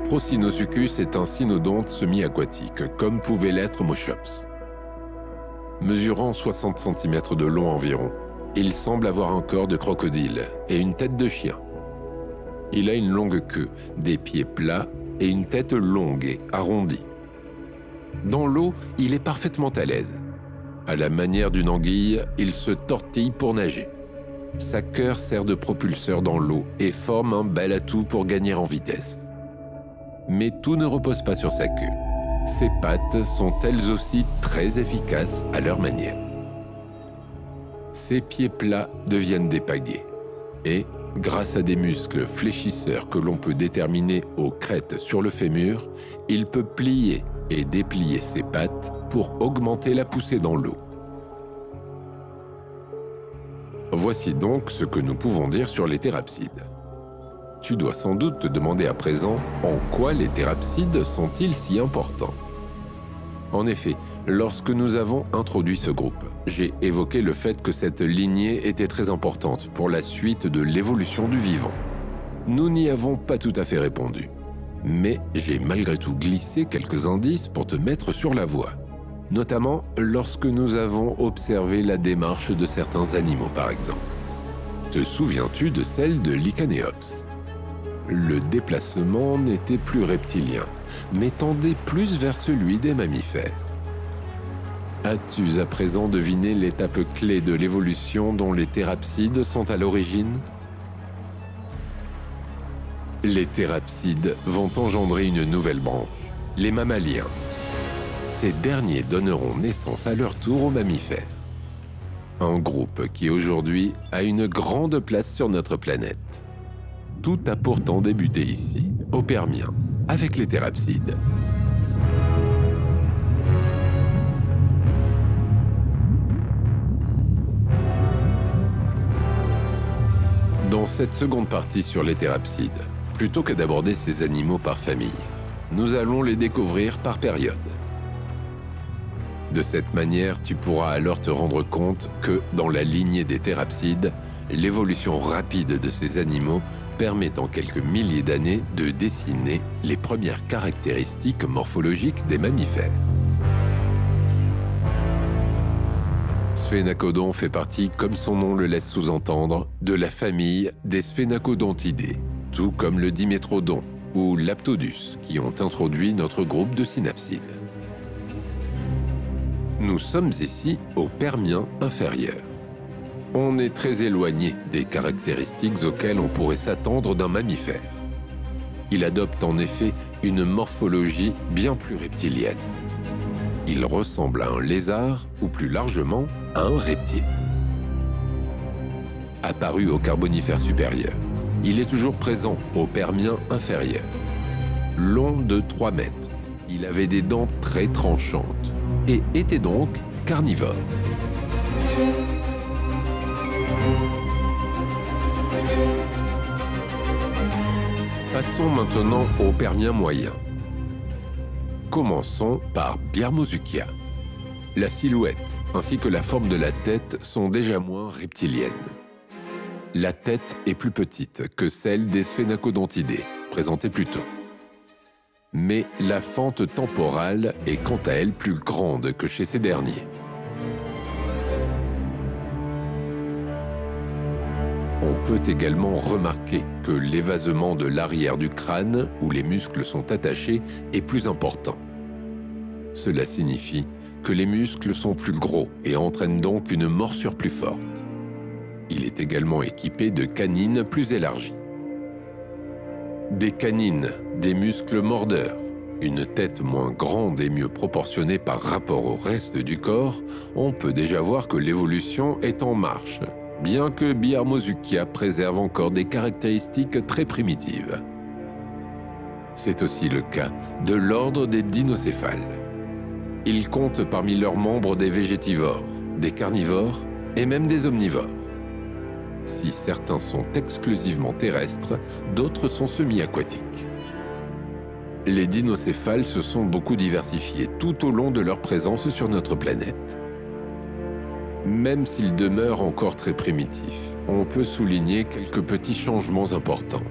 Procinosuchus est un cynodonte semi-aquatique, comme pouvait l'être Moschops. Mesurant 60 cm de long environ, il semble avoir un corps de crocodile et une tête de chien. Il a une longue queue, des pieds plats et une tête longue et arrondie. Dans l'eau, il est parfaitement à l'aise. À la manière d'une anguille, il se tortille pour nager. Sa queue sert de propulseur dans l'eau et forme un bel atout pour gagner en vitesse. Mais tout ne repose pas sur sa queue. Ses pattes sont elles aussi très efficaces à leur manière. Ses pieds plats deviennent des pagaies et, grâce à des muscles fléchisseurs que l'on peut déterminer aux crêtes sur le fémur, il peut plier et déplier ses pattes pour augmenter la poussée dans l'eau. Voici donc ce que nous pouvons dire sur les thérapsides. Tu dois sans doute te demander à présent en quoi les thérapsides sont-ils si importants. En effet, lorsque nous avons introduit ce groupe, j'ai évoqué le fait que cette lignée était très importante pour la suite de l'évolution du vivant. Nous n'y avons pas tout à fait répondu, mais j'ai malgré tout glissé quelques indices pour te mettre sur la voie, notamment lorsque nous avons observé la démarche de certains animaux par exemple. Te souviens-tu de celle de l'Icaneops ? Le déplacement n'était plus reptilien, mais tendait plus vers celui des mammifères. As-tu à présent deviné l'étape clé de l'évolution dont les thérapsides sont à l'origine ? Les thérapsides vont engendrer une nouvelle branche, les mammaliens. Ces derniers donneront naissance à leur tour aux mammifères. Un groupe qui aujourd'hui a une grande place sur notre planète. Tout a pourtant débuté ici, au Permien, avec les thérapsides. Dans cette seconde partie sur les thérapsides, plutôt que d'aborder ces animaux par famille, nous allons les découvrir par période. De cette manière, tu pourras alors te rendre compte que, dans la lignée des thérapsides, l'évolution rapide de ces animaux permet en quelques milliers d'années de dessiner les premières caractéristiques morphologiques des mammifères. Sphénacodon fait partie, comme son nom le laisse sous-entendre, de la famille des sphénacodontidae, tout comme le dimétrodon ou l'Aptodus, qui ont introduit notre groupe de synapsides. Nous sommes ici au Permien inférieur. On est très éloigné des caractéristiques auxquelles on pourrait s'attendre d'un mammifère. Il adopte en effet une morphologie bien plus reptilienne. Il ressemble à un lézard ou plus largement à un reptile. Apparu au Carbonifère supérieur, il est toujours présent au Permien inférieur. Long de 3 mètres, il avait des dents très tranchantes et était donc carnivore. Passons maintenant au Permien moyen. Commençons par Biarmozukia. La silhouette ainsi que la forme de la tête sont déjà moins reptiliennes. La tête est plus petite que celle des sphénacodontidés, présentées plus tôt. Mais la fente temporale est quant à elle plus grande que chez ces derniers. On peut également remarquer que l'évasement de l'arrière du crâne, où les muscles sont attachés, est plus important. Cela signifie que les muscles sont plus gros et entraînent donc une morsure plus forte. Il est également équipé de canines plus élargies. Des canines, des muscles mordeurs, une tête moins grande et mieux proportionnée par rapport au reste du corps, on peut déjà voir que l'évolution est en marche, bien que Biarmozukia préserve encore des caractéristiques très primitives. C'est aussi le cas de l'ordre des dinocéphales. Ils comptent parmi leurs membres des végétivores, des carnivores et même des omnivores. Si certains sont exclusivement terrestres, d'autres sont semi-aquatiques. Les dinocéphales se sont beaucoup diversifiés tout au long de leur présence sur notre planète. Même s'ils demeurent encore très primitifs, on peut souligner quelques petits changements importants.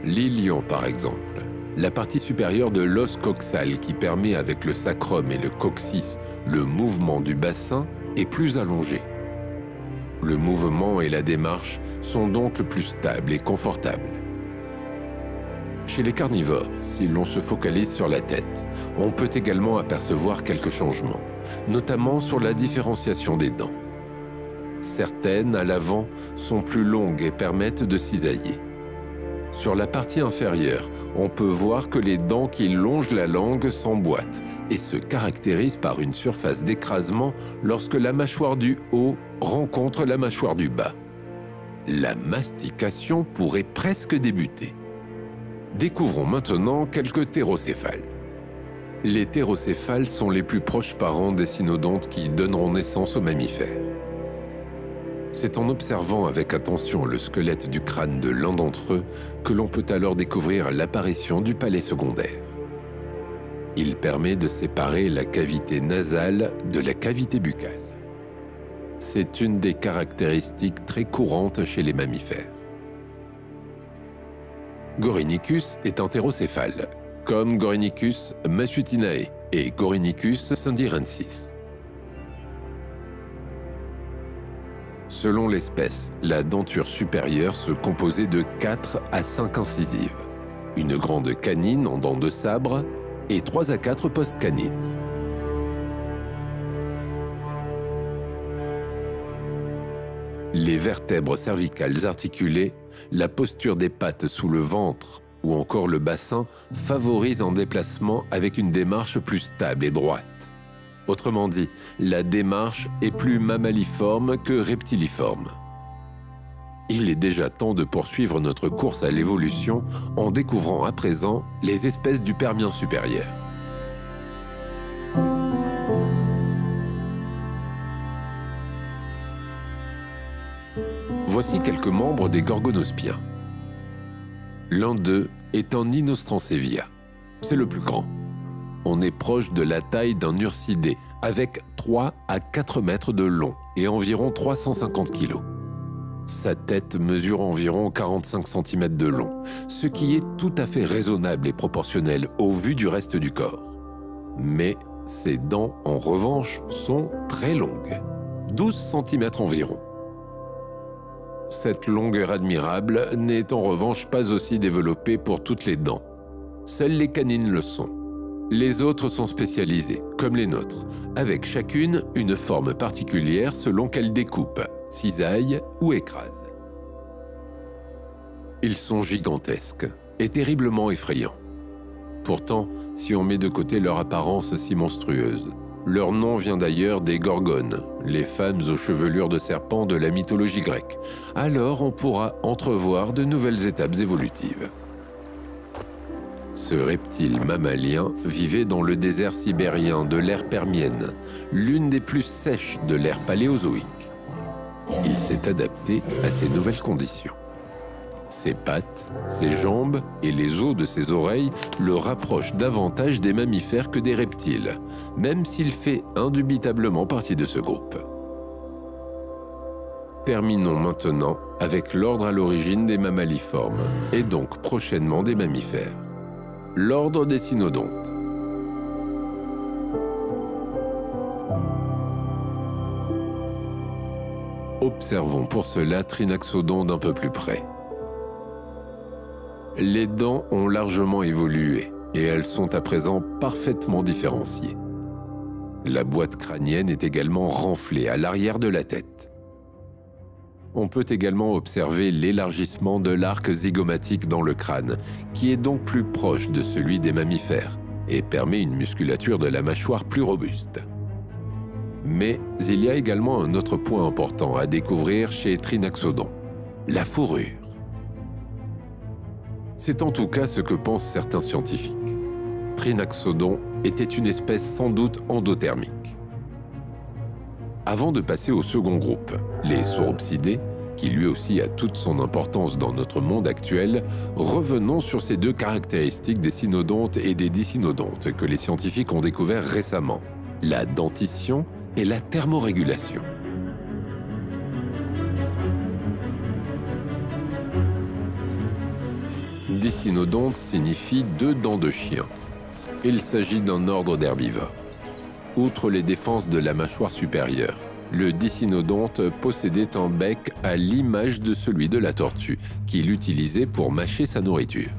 L'ilion, par exemple, la partie supérieure de l'os coxal qui permet avec le sacrum et le coccyx le mouvement du bassin est plus allongé. Le mouvement et la démarche sont donc plus stables et confortables. Chez les carnivores, si l'on se focalise sur la tête, on peut également apercevoir quelques changements, notamment sur la différenciation des dents. Certaines, à l'avant, sont plus longues et permettent de cisailler. Sur la partie inférieure, on peut voir que les dents qui longent la langue s'emboîtent et se caractérisent par une surface d'écrasement lorsque la mâchoire du haut rencontre la mâchoire du bas. La mastication pourrait presque débuter. Découvrons maintenant quelques thérocéphales. Les thérocéphales sont les plus proches parents des cynodontes qui donneront naissance aux mammifères. C'est en observant avec attention le squelette du crâne de l'un d'entre eux que l'on peut alors découvrir l'apparition du palais secondaire. Il permet de séparer la cavité nasale de la cavité buccale. C'est une des caractéristiques très courantes chez les mammifères. Gorhynchus est un thérocéphale, comme Gorhynchus massutinae et Gorhynchus sandirensis. Selon l'espèce, la denture supérieure se composait de 4 à 5 incisives, une grande canine en dents de sabre et 3 à 4 postcanines. Les vertèbres cervicales articulées, la posture des pattes sous le ventre ou encore le bassin favorisent un déplacement avec une démarche plus stable et droite. Autrement dit, la démarche est plus mammaliforme que reptiliforme. Il est déjà temps de poursuivre notre course à l'évolution en découvrant à présent les espèces du Permien supérieur. Voici quelques membres des gorgonospiens. L'un d'eux est un Inostrancevia. C'est le plus grand. On est proche de la taille d'un ursidé, avec 3 à 4 mètres de long et environ 350 kg. Sa tête mesure environ 45 cm de long, ce qui est tout à fait raisonnable et proportionnel au vu du reste du corps. Mais ses dents, en revanche, sont très longues, 12 cm environ. Cette longueur admirable n'est en revanche pas aussi développée pour toutes les dents. Seules les canines le sont. Les autres sont spécialisées, comme les nôtres, avec chacune une forme particulière selon qu'elle découpe, cisaille ou écrase. Ils sont gigantesques et terriblement effrayants. Pourtant, si on met de côté leur apparence si monstrueuse, leur nom vient d'ailleurs des gorgones, les femmes aux chevelures de serpent de la mythologie grecque. Alors on pourra entrevoir de nouvelles étapes évolutives. Ce reptile mammalien vivait dans le désert sibérien de l'ère permienne, l'une des plus sèches de l'ère paléozoïque. Il s'est adapté à ces nouvelles conditions. Ses pattes, ses jambes et les os de ses oreilles le rapprochent davantage des mammifères que des reptiles, même s'il fait indubitablement partie de ce groupe. Terminons maintenant avec l'ordre à l'origine des mammaliformes, et donc prochainement des mammifères. L'ordre des cynodontes. Observons pour cela Trinaxodon d'un peu plus près. Les dents ont largement évolué et elles sont à présent parfaitement différenciées. La boîte crânienne est également renflée à l'arrière de la tête. On peut également observer l'élargissement de l'arc zygomatique dans le crâne, qui est donc plus proche de celui des mammifères et permet une musculature de la mâchoire plus robuste. Mais il y a également un autre point important à découvrir chez Trinaxodon, la fourrure. C'est en tout cas ce que pensent certains scientifiques. Trinaxodon était une espèce sans doute endothermique. Avant de passer au second groupe, les sauropsidés, qui lui aussi a toute son importance dans notre monde actuel, revenons sur ces deux caractéristiques des cynodontes et des dicynodontes que les scientifiques ont découvert récemment, la dentition et la thermorégulation. Dicynodonte signifie deux dents de chien. Il s'agit d'un ordre d'herbivores. Outre les défenses de la mâchoire supérieure, le dicynodonte possédait un bec à l'image de celui de la tortue, qu'il utilisait pour mâcher sa nourriture.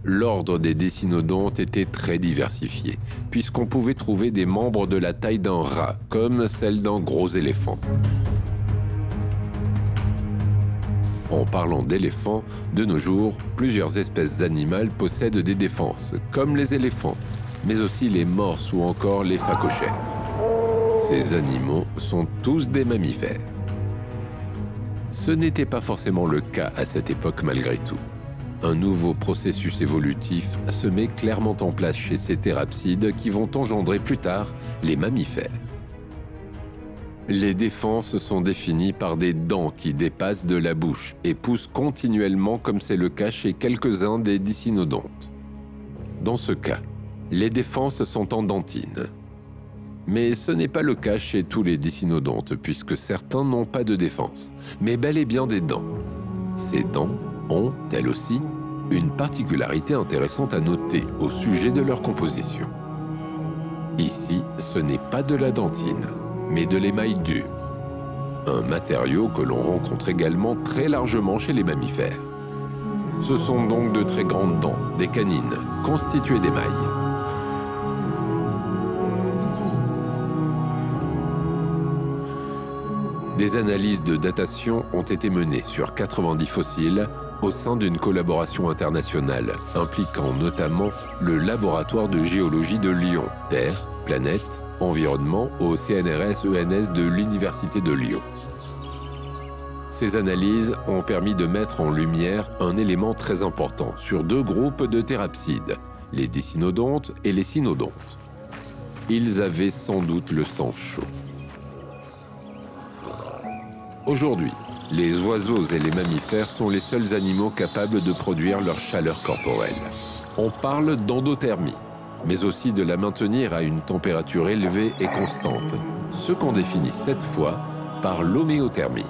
L'ordre des dicynodontes était très diversifié, puisqu'on pouvait trouver des membres de la taille d'un rat, comme celle d'un gros éléphant. En parlant d'éléphants, de nos jours, plusieurs espèces animales possèdent des défenses, comme les éléphants, mais aussi les morses ou encore les phacochères. Ces animaux sont tous des mammifères. Ce n'était pas forcément le cas à cette époque malgré tout. Un nouveau processus évolutif se met clairement en place chez ces thérapsides qui vont engendrer plus tard les mammifères. Les défenses sont définies par des dents qui dépassent de la bouche et poussent continuellement comme c'est le cas chez quelques-uns des dicynodontes. Dans ce cas, les défenses sont en dentine. Mais ce n'est pas le cas chez tous les dicynodontes puisque certains n'ont pas de défense, mais bel et bien des dents. Ces dents ont, elles aussi, une particularité intéressante à noter au sujet de leur composition. Ici, ce n'est pas de la dentine, mais de l'émail dur, un matériau que l'on rencontre également très largement chez les mammifères. Ce sont donc de très grandes dents, des canines, constituées d'émail. Des analyses de datation ont été menées sur 90 fossiles au sein d'une collaboration internationale impliquant notamment le laboratoire de géologie de Lyon, Terre, planète, environnement au CNRS-ENS de l'Université de Lyon. Ces analyses ont permis de mettre en lumière un élément très important sur deux groupes de thérapsides, les dicynodontes et les cynodontes. Ils avaient sans doute le sang chaud. Aujourd'hui, les oiseaux et les mammifères sont les seuls animaux capables de produire leur chaleur corporelle. On parle d'endothermie, mais aussi de la maintenir à une température élevée et constante, ce qu'on définit cette fois par l'homéothermie.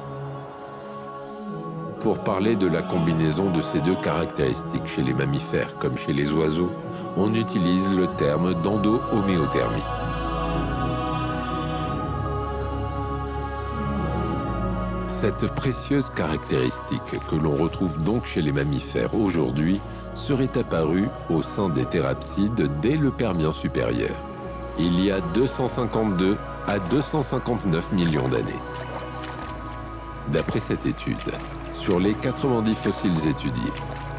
Pour parler de la combinaison de ces deux caractéristiques chez les mammifères comme chez les oiseaux, on utilise le terme d'endo-homéothermie. Cette précieuse caractéristique que l'on retrouve donc chez les mammifères aujourd'hui serait apparue au sein des thérapsides dès le Permien supérieur, il y a 252 à 259 millions d'années. D'après cette étude, sur les 90 fossiles étudiés,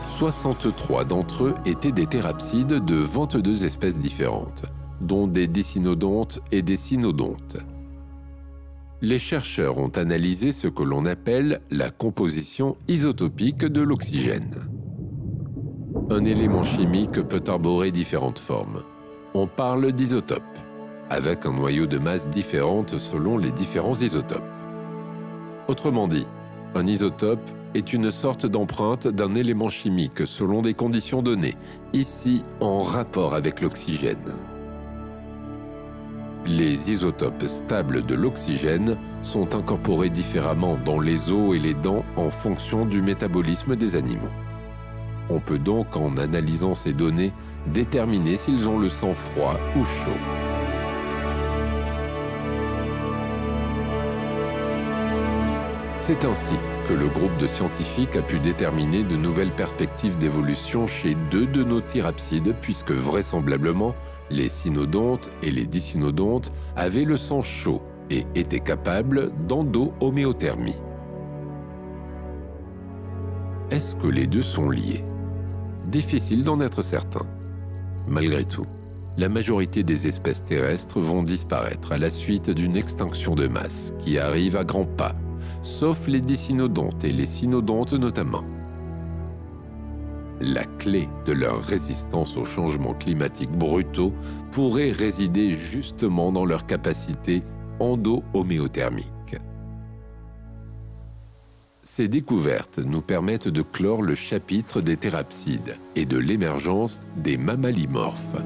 63 d'entre eux étaient des thérapsides de 22 espèces différentes, dont des dicynodontes et des cynodontes. Les chercheurs ont analysé ce que l'on appelle la composition isotopique de l'oxygène. Un élément chimique peut arborer différentes formes. On parle d'isotope, avec un noyau de masse différente selon les différents isotopes. Autrement dit, un isotope est une sorte d'empreinte d'un élément chimique selon des conditions données, ici en rapport avec l'oxygène. Les isotopes stables de l'oxygène sont incorporés différemment dans les os et les dents en fonction du métabolisme des animaux. On peut donc, en analysant ces données, déterminer s'ils ont le sang froid ou chaud. C'est ainsi que le groupe de scientifiques a pu déterminer de nouvelles perspectives d'évolution chez 2 de nos thyrapsides, puisque vraisemblablement, les cynodontes et les dicynodontes avaient le sang chaud et étaient capables d'endohoméothermie. Est-ce que les deux sont liés? Difficile d'en être certain. Malgré tout, la majorité des espèces terrestres vont disparaître à la suite d'une extinction de masse qui arrive à grands pas, sauf les dicynodontes et les cynodontes notamment. La clé de leur résistance aux changements climatiques brutaux pourrait résider justement dans leur capacité endohoméothermique. Ces découvertes nous permettent de clore le chapitre des thérapsides et de l'émergence des mammalimorphes.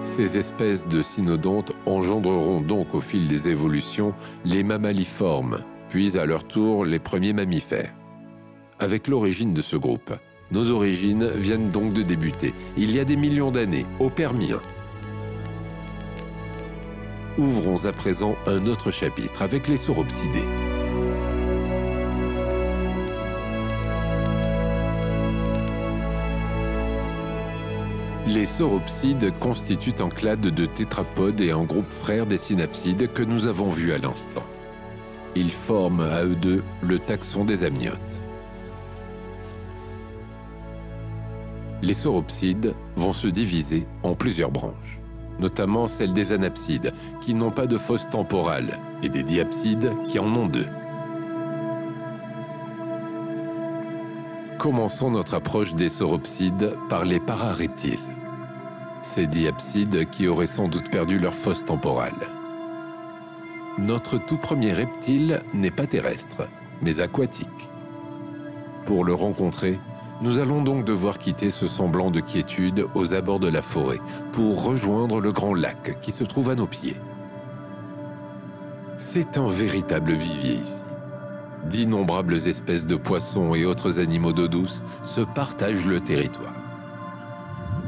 Ces espèces de cynodontes engendreront donc au fil des évolutions les mammaliformes, puis à leur tour les premiers mammifères. Avec l'origine de ce groupe, nos origines viennent donc de débuter, il y a des millions d'années, au Permien. Ouvrons à présent un autre chapitre avec les sauropsidés. Les sauropsides constituent un clade de tétrapodes et un groupe frère des synapsides que nous avons vu à l'instant. Ils forment à eux deux le taxon des amniotes. Les sauropsides vont se diviser en plusieurs branches, notamment celle des anapsides, qui n'ont pas de fosse temporale, et des diapsides, qui en ont 2. Commençons notre approche des sauropsides par les parareptiles. Ces diapsides qui auraient sans doute perdu leur fosse temporale. Notre tout premier reptile n'est pas terrestre, mais aquatique. Pour le rencontrer, nous allons donc devoir quitter ce semblant de quiétude aux abords de la forêt pour rejoindre le grand lac qui se trouve à nos pieds. C'est un véritable vivier ici. D'innombrables espèces de poissons et autres animaux d'eau douce se partagent le territoire.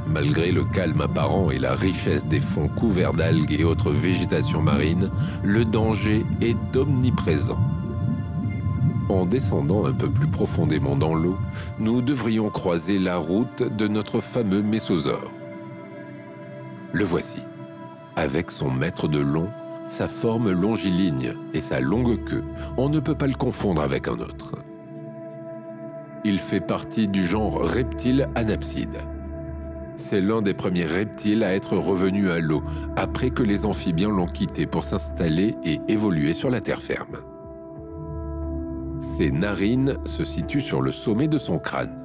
Malgré le calme apparent et la richesse des fonds couverts d'algues et autres végétations marines, le danger est omniprésent. En descendant un peu plus profondément dans l'eau, nous devrions croiser la route de notre fameux mésosaure. Le voici, avec son mètre de long, sa forme longiligne et sa longue queue. On ne peut pas le confondre avec un autre. Il fait partie du genre reptile anapside. C'est l'un des premiers reptiles à être revenu à l'eau après que les amphibiens l'ont quitté pour s'installer et évoluer sur la terre ferme. Ses narines se situent sur le sommet de son crâne.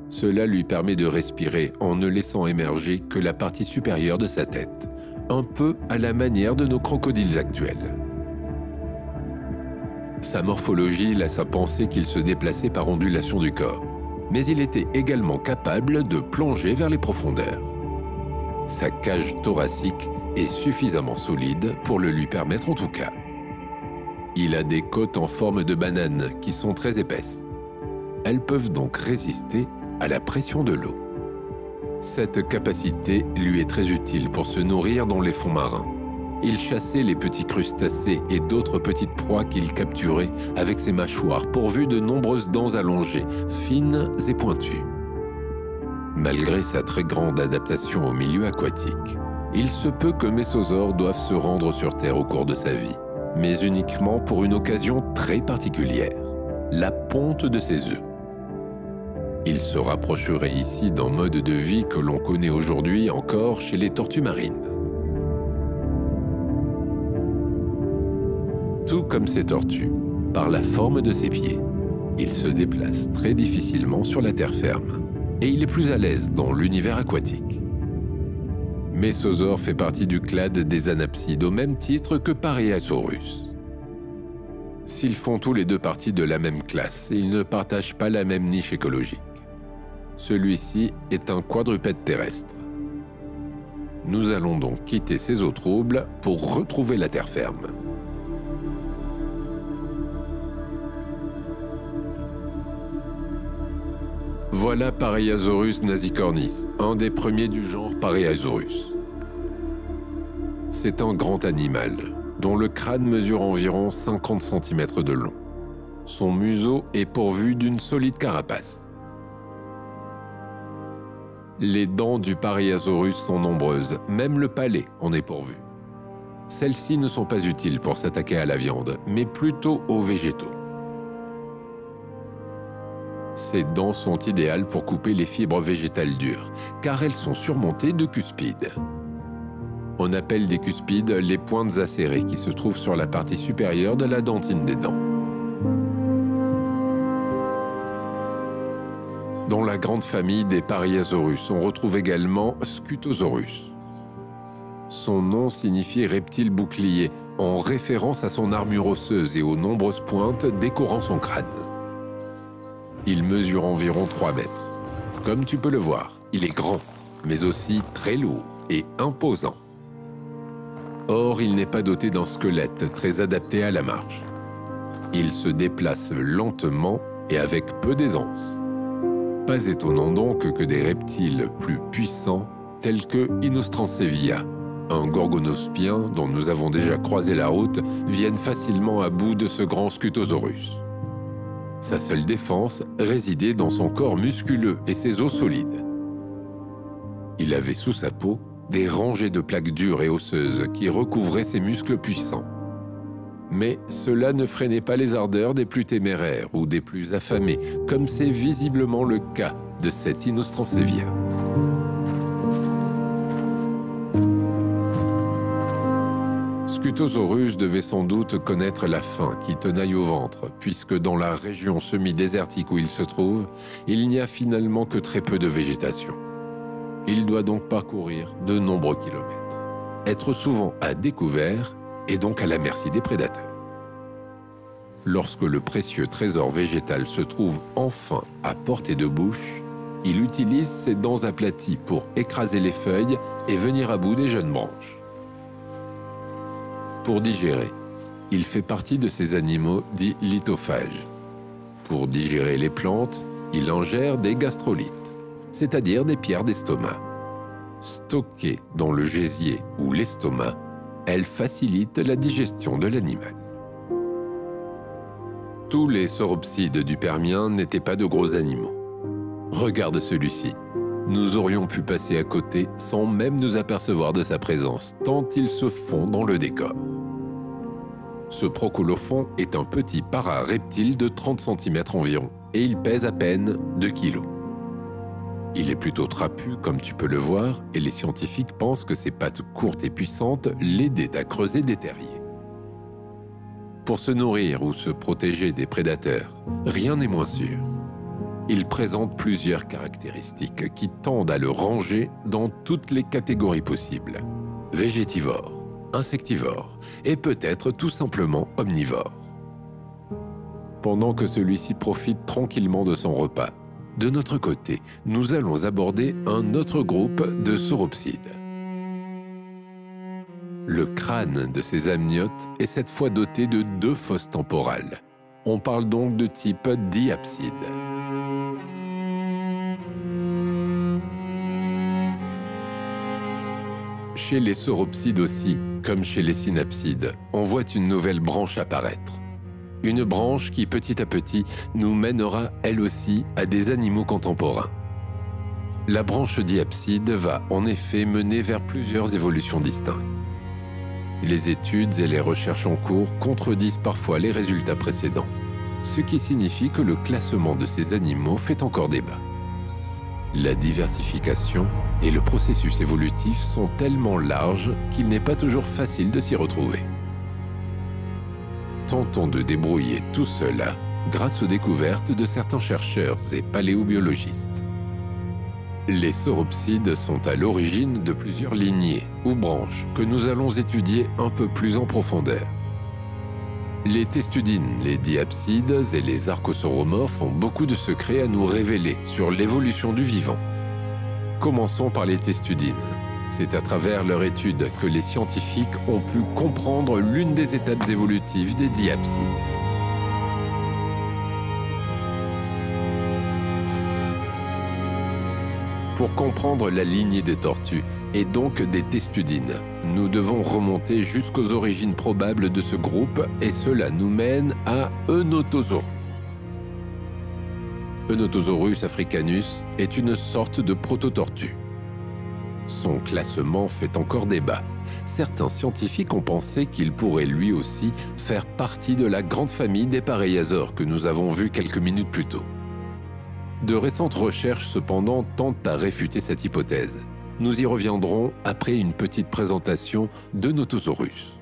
Cela lui permet de respirer en ne laissant émerger que la partie supérieure de sa tête, un peu à la manière de nos crocodiles actuels. Sa morphologie laisse à penser qu'il se déplaçait par ondulation du corps, mais il était également capable de plonger vers les profondeurs. Sa cage thoracique est suffisamment solide pour le lui permettre en tout cas. Il a des côtes en forme de banane qui sont très épaisses. Elles peuvent donc résister à la pression de l'eau. Cette capacité lui est très utile pour se nourrir dans les fonds marins. Il chassait les petits crustacés et d'autres petites proies qu'il capturait avec ses mâchoires pourvues de nombreuses dents allongées, fines et pointues. Malgré sa très grande adaptation au milieu aquatique, il se peut que Mésosaure doive se rendre sur Terre au cours de sa vie, mais uniquement pour une occasion très particulière, la ponte de ses œufs. Il se rapprocherait ici d'un mode de vie que l'on connaît aujourd'hui encore chez les tortues marines. Tout comme ces tortues, par la forme de ses pieds, il se déplace très difficilement sur la terre ferme et il est plus à l'aise dans l'univers aquatique. Mésosaure fait partie du clade des anapsides au même titre que Pareasaurus. S'ils font tous les deux partie de la même classe, ils ne partagent pas la même niche écologique. Celui-ci est un quadrupède terrestre. Nous allons donc quitter ces eaux troubles pour retrouver la terre ferme. Voilà Pareiasaurus nasicornis, un des premiers du genre Pareiasaurus. C'est un grand animal, dont le crâne mesure environ 50 cm de long. Son museau est pourvu d'une solide carapace. Les dents du Pareiasaurus sont nombreuses, même le palais en est pourvu. Celles-ci ne sont pas utiles pour s'attaquer à la viande, mais plutôt aux végétaux. Ces dents sont idéales pour couper les fibres végétales dures, car elles sont surmontées de cuspides. On appelle des cuspides les pointes acérées qui se trouvent sur la partie supérieure de la dentine des dents. Dans la grande famille des Pareiasaurus, on retrouve également Scutosaurus. Son nom signifie reptile bouclier, en référence à son armure osseuse et aux nombreuses pointes décorant son crâne. Il mesure environ 3 mètres. Comme tu peux le voir, il est grand, mais aussi très lourd et imposant. Or, il n'est pas doté d'un squelette très adapté à la marche. Il se déplace lentement et avec peu d'aisance. Pas étonnant donc que des reptiles plus puissants, tels que Inostrancevia, un gorgonospien dont nous avons déjà croisé la route, viennent facilement à bout de ce grand Scutosaurus. Sa seule défense résidait dans son corps musculeux et ses os solides. Il avait sous sa peau des rangées de plaques dures et osseuses qui recouvraient ses muscles puissants. Mais cela ne freinait pas les ardeurs des plus téméraires ou des plus affamés, comme c'est visiblement le cas de cet Inostrancevia. Scutosaurus devait sans doute connaître la faim qui tenaille au ventre, puisque dans la région semi-désertique où il se trouve, il n'y a finalement que très peu de végétation. Il doit donc parcourir de nombreux kilomètres, être souvent à découvert et donc à la merci des prédateurs. Lorsque le précieux trésor végétal se trouve enfin à portée de bouche, il utilise ses dents aplaties pour écraser les feuilles et venir à bout des jeunes branches. Pour digérer, il fait partie de ces animaux dits lithophages. Pour digérer les plantes, il ingère des gastrolithes, c'est-à-dire des pierres d'estomac. Stockées dans le gésier ou l'estomac, elles facilitent la digestion de l'animal. Tous les sauropsides du Permien n'étaient pas de gros animaux. Regarde celui-ci. Nous aurions pu passer à côté sans même nous apercevoir de sa présence, tant il se fond dans le décor. Ce procolophon est un petit parareptile de 30 cm environ, et il pèse à peine 2 kg. Il est plutôt trapu, comme tu peux le voir, et les scientifiques pensent que ses pattes courtes et puissantes l'aidaient à creuser des terriers. Pour se nourrir ou se protéger des prédateurs, rien n'est moins sûr. Il présente plusieurs caractéristiques qui tendent à le ranger dans toutes les catégories possibles. Végétivore, insectivore et peut-être tout simplement omnivore. Pendant que celui-ci profite tranquillement de son repas, de notre côté, nous allons aborder un autre groupe de sauropsides. Le crâne de ces amniotes est cette fois doté de 2 fosses temporales. On parle donc de type diapside. Chez les sauropsides aussi, comme chez les synapsides, on voit une nouvelle branche apparaître. Une branche qui, petit à petit, nous mènera, elle aussi, à des animaux contemporains. La branche diapside va, en effet, mener vers plusieurs évolutions distinctes. Les études et les recherches en cours contredisent parfois les résultats précédents, ce qui signifie que le classement de ces animaux fait encore débat. La diversification et le processus évolutif sont tellement larges qu'il n'est pas toujours facile de s'y retrouver. Tentons de débrouiller tout cela grâce aux découvertes de certains chercheurs et paléobiologistes. Les sauropsides sont à l'origine de plusieurs lignées ou branches que nous allons étudier un peu plus en profondeur. Les testudines, les diapsides et les archosauromorphes ont beaucoup de secrets à nous révéler sur l'évolution du vivant. Commençons par les testudines. C'est à travers leur étude que les scientifiques ont pu comprendre l'une des étapes évolutives des diapsides. Pour comprendre la lignée des tortues, et donc des testudines, nous devons remonter jusqu'aux origines probables de ce groupe et cela nous mène à Eunotosaurus. Eunotosaurus africanus est une sorte de prototortue. Son classement fait encore débat. Certains scientifiques ont pensé qu'il pourrait lui aussi faire partie de la grande famille des pareiasaures que nous avons vus quelques minutes plus tôt. De récentes recherches cependant tentent à réfuter cette hypothèse. Nous y reviendrons après une petite présentation d'Eunotosaurus.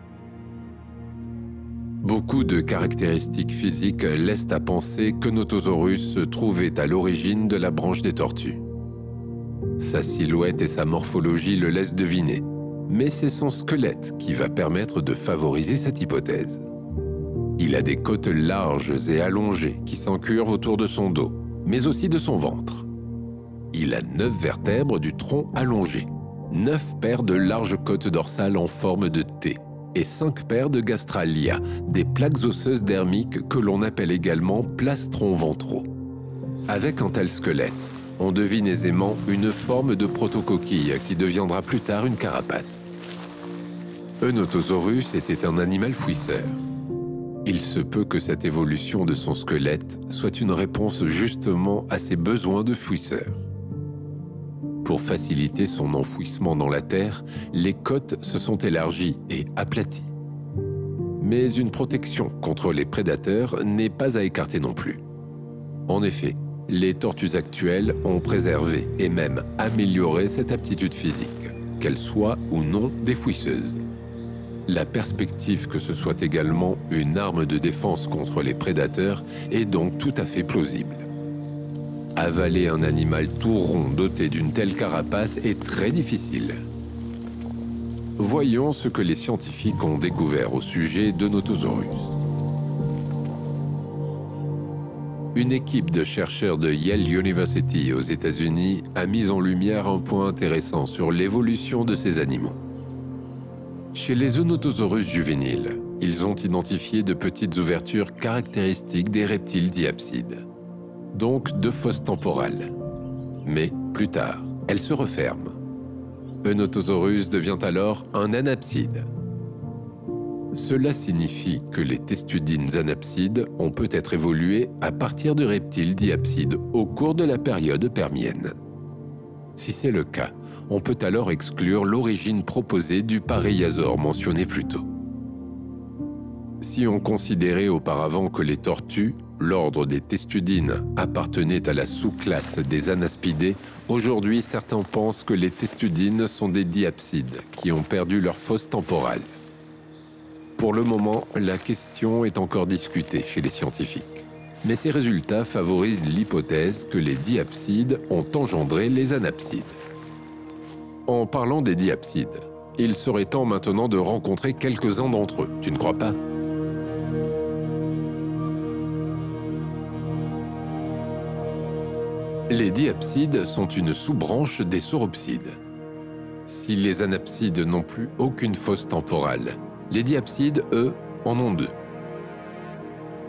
Beaucoup de caractéristiques physiques laissent à penser qu'Eunotosaurus se trouvait à l'origine de la branche des tortues. Sa silhouette et sa morphologie le laissent deviner, mais c'est son squelette qui va permettre de favoriser cette hypothèse. Il a des côtes larges et allongées qui s'encurvent autour de son dos, mais aussi de son ventre. Il a 9 vertèbres du tronc allongé, 9 paires de larges côtes dorsales en forme de T et 5 paires de gastralia, des plaques osseuses dermiques que l'on appelle également plastrons ventraux. Avec un tel squelette, on devine aisément une forme de protocoquille qui deviendra plus tard une carapace. Eunotosaurus était un animal fouisseur. Il se peut que cette évolution de son squelette soit une réponse justement à ses besoins de fouisseur. Pour faciliter son enfouissement dans la terre, les côtes se sont élargies et aplaties. Mais une protection contre les prédateurs n'est pas à écarter non plus. En effet, les tortues actuelles ont préservé et même amélioré cette aptitude physique, qu'elles soient ou non des fouisseuses. La perspective que ce soit également une arme de défense contre les prédateurs est donc tout à fait plausible. Avaler un animal tout rond doté d'une telle carapace est très difficile. Voyons ce que les scientifiques ont découvert au sujet d'Eunotosaurus. Une équipe de chercheurs de Yale University aux États-Unis a mis en lumière un point intéressant sur l'évolution de ces animaux. Chez les Eunotosaurus juvéniles, ils ont identifié de petites ouvertures caractéristiques des reptiles diapsides, donc de fosses temporales. Mais plus tard, elles se referment. Eunotosaurus devient alors un anapside. Cela signifie que les testudines anapsides ont peut-être évolué à partir de reptiles diapsides au cours de la période permienne. Si c'est le cas, on peut alors exclure l'origine proposée du pareiasaure mentionné plus tôt. Si on considérait auparavant que les tortues, l'ordre des testudines, appartenaient à la sous-classe des anaspidés, aujourd'hui certains pensent que les testudines sont des diapsides qui ont perdu leur fosse temporale. Pour le moment, la question est encore discutée chez les scientifiques. Mais ces résultats favorisent l'hypothèse que les diapsides ont engendré les anapsides. En parlant des diapsides, il serait temps maintenant de rencontrer quelques-uns d'entre eux, tu ne crois pas ? Les diapsides sont une sous-branche des sauropsides. Si les anapsides n'ont plus aucune fosse temporale, les diapsides, eux, en ont 2.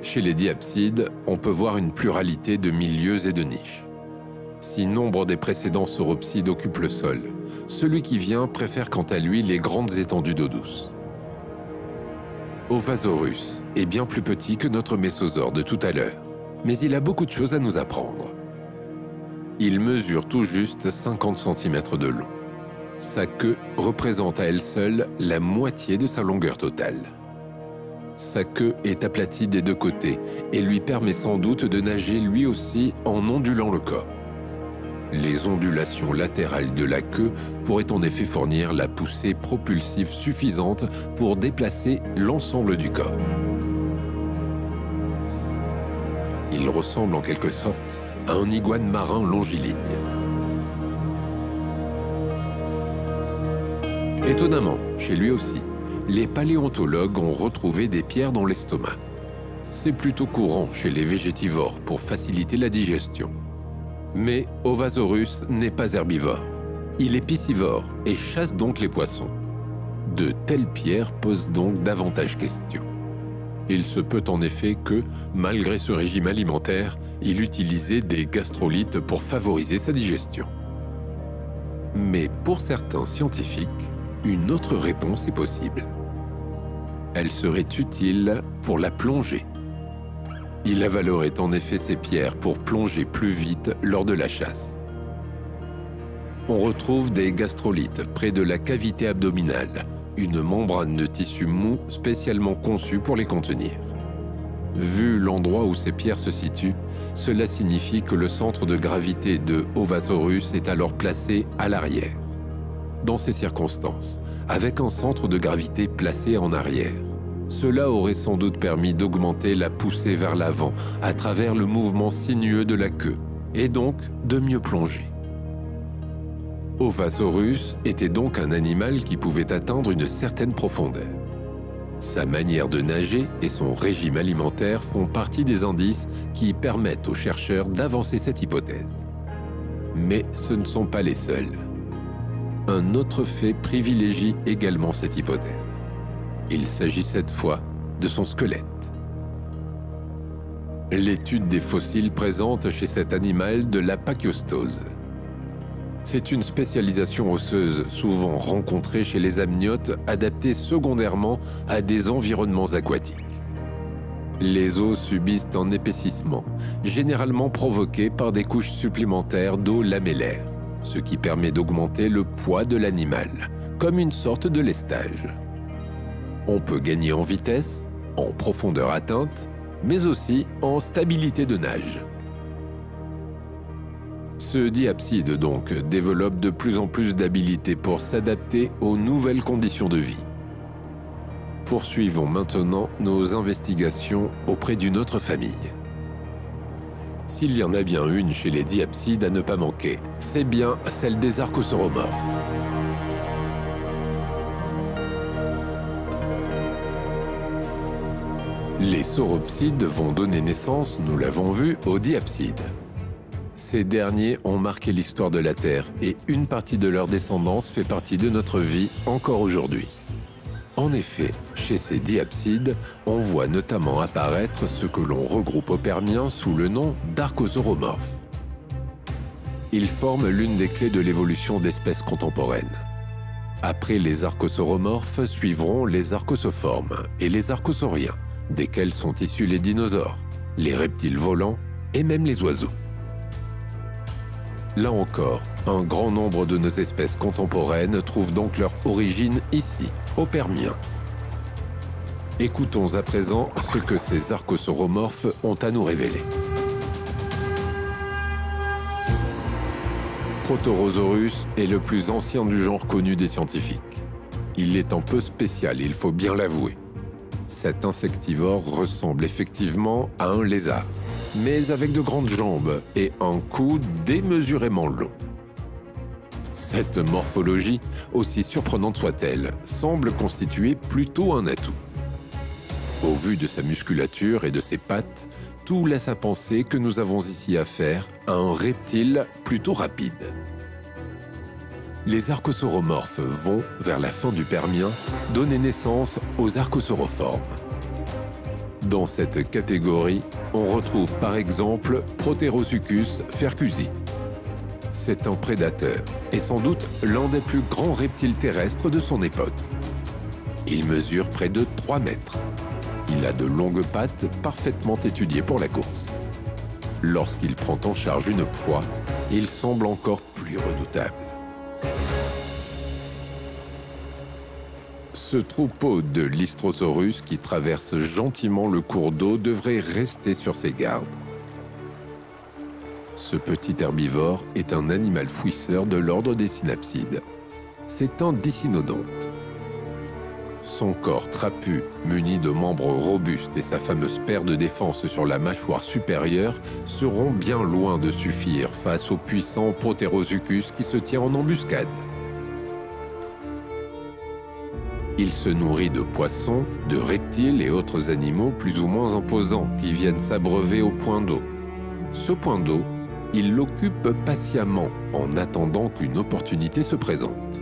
Chez les diapsides, on peut voir une pluralité de milieux et de niches. Si nombre des précédents sauropsides occupent le sol, celui qui vient préfère quant à lui les grandes étendues d'eau douce. Ovasaurus est bien plus petit que notre mésosaure de tout à l'heure, mais il a beaucoup de choses à nous apprendre. Il mesure tout juste 50 cm de long. Sa queue représente à elle seule la moitié de sa longueur totale. Sa queue est aplatie des 2 côtés et lui permet sans doute de nager lui aussi en ondulant le corps. Les ondulations latérales de la queue pourraient en effet fournir la poussée propulsive suffisante pour déplacer l'ensemble du corps. Il ressemble en quelque sorte à un iguane marin longiligne. Étonnamment, chez lui aussi, les paléontologues ont retrouvé des pierres dans l'estomac. C'est plutôt courant chez les végétivores pour faciliter la digestion. Mais Ovasaurus n'est pas herbivore. Il est piscivore et chasse donc les poissons. De telles pierres posent donc davantage question. Il se peut en effet que, malgré ce régime alimentaire, il utilisait des gastrolites pour favoriser sa digestion. Mais pour certains scientifiques, une autre réponse est possible. Elle serait utile pour la plongée. Il avalerait en effet ces pierres pour plonger plus vite lors de la chasse. On retrouve des gastrolites près de la cavité abdominale, une membrane de tissu mou spécialement conçue pour les contenir. Vu l'endroit où ces pierres se situent, cela signifie que le centre de gravité de Ovasaurus est alors placé à l'arrière. Dans ces circonstances, avec un centre de gravité placé en arrière, cela aurait sans doute permis d'augmenter la poussée vers l'avant à travers le mouvement sinueux de la queue, et donc de mieux plonger. Ovasaurus était donc un animal qui pouvait atteindre une certaine profondeur. Sa manière de nager et son régime alimentaire font partie des indices qui permettent aux chercheurs d'avancer cette hypothèse. Mais ce ne sont pas les seuls. Un autre fait privilégie également cette hypothèse. Il s'agit cette fois de son squelette. L'étude des fossiles présente chez cet animal de la pachyostose. C'est une spécialisation osseuse souvent rencontrée chez les amniotes adaptés secondairement à des environnements aquatiques. Les os subissent un épaississement, généralement provoqué par des couches supplémentaires d'eau lamellaire, ce qui permet d'augmenter le poids de l'animal, comme une sorte de lestage. On peut gagner en vitesse, en profondeur atteinte, mais aussi en stabilité de nage. Ce diapside donc développe de plus en plus d'habiletés pour s'adapter aux nouvelles conditions de vie. Poursuivons maintenant nos investigations auprès d'une autre famille. S'il y en a bien une chez les diapsides à ne pas manquer, c'est bien celle des archosauromorphes. Les sauropsides vont donner naissance, nous l'avons vu, aux diapsides. Ces derniers ont marqué l'histoire de la Terre et une partie de leur descendance fait partie de notre vie encore aujourd'hui. En effet, chez ces diapsides, on voit notamment apparaître ce que l'on regroupe au Permien sous le nom d'archosauromorphes. Ils forment l'une des clés de l'évolution d'espèces contemporaines. Après les archosauromorphes suivront les archosoformes et les archosauriens, desquels sont issus les dinosaures, les reptiles volants et même les oiseaux. Là encore, un grand nombre de nos espèces contemporaines trouvent donc leur origine ici, au Permien. Écoutons à présent ce que ces archosauromorphes ont à nous révéler. Protorosaurus est le plus ancien du genre connu des scientifiques. Il est un peu spécial, il faut bien l'avouer. Cet insectivore ressemble effectivement à un lézard, mais avec de grandes jambes et un cou démesurément long. Cette morphologie, aussi surprenante soit-elle, semble constituer plutôt un atout. Au vu de sa musculature et de ses pattes, tout laisse à penser que nous avons ici affaire à un reptile plutôt rapide. Les archosauromorphes vont, vers la fin du Permien, donner naissance aux archosauroformes. Dans cette catégorie, on retrouve par exemple Proterosuchus fercusi. C'est un prédateur et sans doute l'un des plus grands reptiles terrestres de son époque. Il mesure près de 3 mètres. Il a de longues pattes parfaitement étudiées pour la course. Lorsqu'il prend en charge une proie, il semble encore plus redoutable. Ce troupeau de Lystrosaurus qui traverse gentiment le cours d'eau devrait rester sur ses gardes. Ce petit herbivore est un animal fouisseur de l'ordre des synapsides. C'est un dicynodonte. Son corps trapu, muni de membres robustes et sa fameuse paire de défense sur la mâchoire supérieure seront bien loin de suffire face au puissant Proterosuchus qui se tient en embuscade. Il se nourrit de poissons, de reptiles et autres animaux plus ou moins imposants qui viennent s'abreuver au point d'eau. Ce point d'eau, il l'occupe patiemment en attendant qu'une opportunité se présente.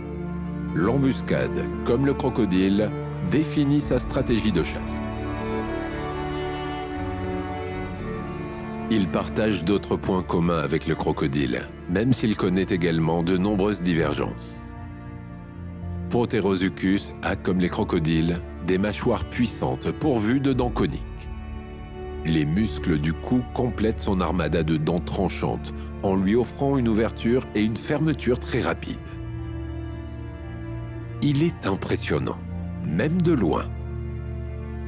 L'embuscade, comme le crocodile, définit sa stratégie de chasse. Il partage d'autres points communs avec le crocodile, même s'il connaît également de nombreuses divergences. Proterosuchus a, comme les crocodiles, des mâchoires puissantes pourvues de dents coniques. Les muscles du cou complètent son armada de dents tranchantes, en lui offrant une ouverture et une fermeture très rapides. Il est impressionnant, même de loin.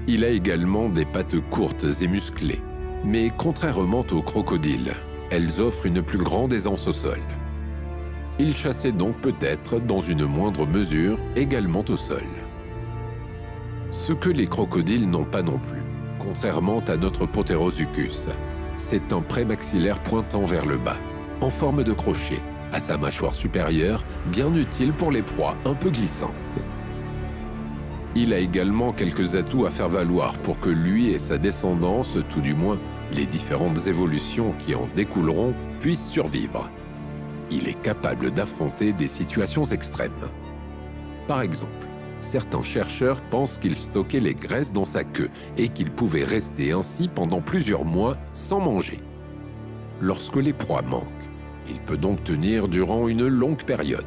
Il a également des pattes courtes et musclées, mais contrairement aux crocodiles, elles offrent une plus grande aisance au sol. Il chassait donc peut-être, dans une moindre mesure, également au sol. Ce que les crocodiles n'ont pas non plus, contrairement à notre Proterosuchus, c'est un prémaxillaire pointant vers le bas, en forme de crochet, à sa mâchoire supérieure, bien utile pour les proies un peu glissantes. Il a également quelques atouts à faire valoir pour que lui et sa descendance, tout du moins les différentes évolutions qui en découleront, puissent survivre. Il est capable d'affronter des situations extrêmes. Par exemple, certains chercheurs pensent qu'il stockait les graisses dans sa queue et qu'il pouvait rester ainsi pendant plusieurs mois sans manger. Lorsque les proies manquent, il peut donc tenir durant une longue période.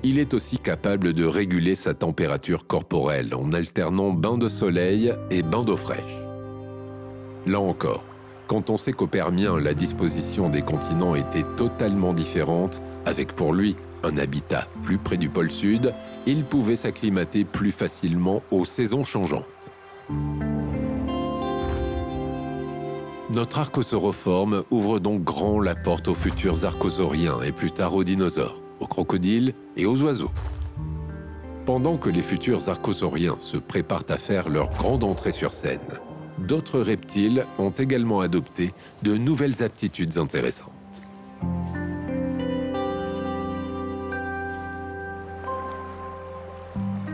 Il est aussi capable de réguler sa température corporelle en alternant bains de soleil et bains d'eau fraîche. Là encore, quand on sait qu'au Permien, la disposition des continents était totalement différente, avec pour lui un habitat plus près du pôle sud, il pouvait s'acclimater plus facilement aux saisons changeantes. Notre archosauroforme ouvre donc grand la porte aux futurs archosauriens et plus tard aux dinosaures, aux crocodiles et aux oiseaux. Pendant que les futurs archosauriens se préparent à faire leur grande entrée sur scène, d'autres reptiles ont également adopté de nouvelles aptitudes intéressantes.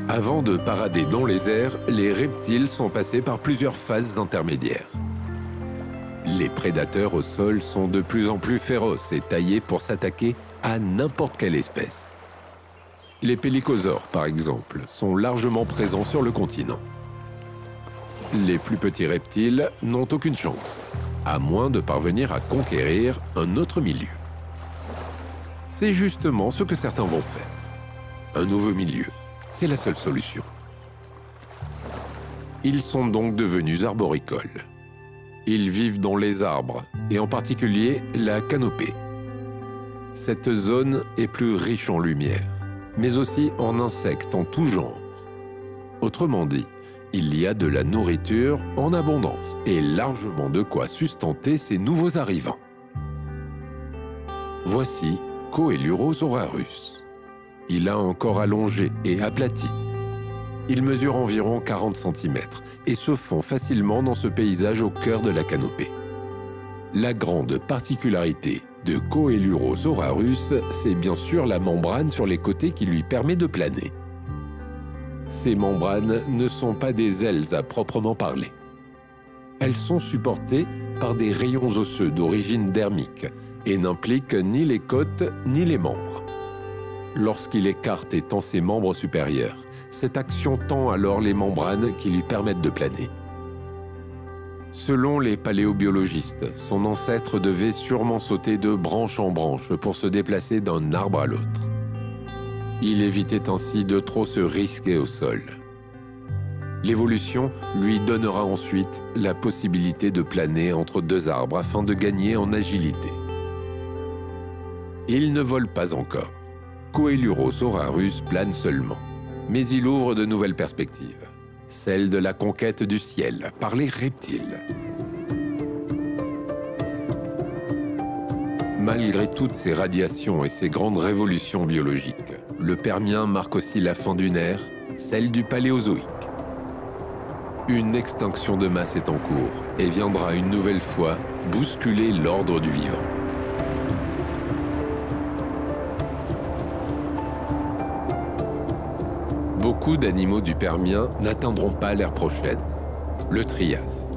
Avant de parader dans les airs, les reptiles sont passés par plusieurs phases intermédiaires. Les prédateurs au sol sont de plus en plus féroces et taillés pour s'attaquer à n'importe quelle espèce. Les pélycosaures, par exemple, sont largement présents sur le continent. Les plus petits reptiles n'ont aucune chance, à moins de parvenir à conquérir un autre milieu. C'est justement ce que certains vont faire. Un nouveau milieu, c'est la seule solution. Ils sont donc devenus arboricoles. Ils vivent dans les arbres, et en particulier la canopée. Cette zone est plus riche en lumière, mais aussi en insectes en tout genre. Autrement dit, il y a de la nourriture en abondance et largement de quoi sustenter ces nouveaux arrivants. Voici Coelurosaurus. Il a un corps allongé et aplati. Il mesure environ 40 cm et se fond facilement dans ce paysage au cœur de la canopée. La grande particularité de Coelurosaurus, c'est bien sûr la membrane sur les côtés qui lui permet de planer. Ces membranes ne sont pas des ailes à proprement parler. Elles sont supportées par des rayons osseux d'origine dermique et n'impliquent ni les côtes ni les membres. Lorsqu'il écarte et tend ses membres supérieurs, cette action tend alors les membranes qui lui permettent de planer. Selon les paléobiologistes, son ancêtre devait sûrement sauter de branche en branche pour se déplacer d'un arbre à l'autre. Il évitait ainsi de trop se risquer au sol. L'évolution lui donnera ensuite la possibilité de planer entre deux arbres afin de gagner en agilité. Il ne vole pas encore. Coelurosaurus plane seulement, mais il ouvre de nouvelles perspectives, celle de la conquête du ciel par les reptiles. Malgré toutes ces radiations et ces grandes révolutions biologiques, le Permien marque aussi la fin d'une ère, celle du Paléozoïque. Une extinction de masse est en cours et viendra une nouvelle fois bousculer l'ordre du vivant. Beaucoup d'animaux du Permien n'atteindront pas l'ère prochaine, le Trias.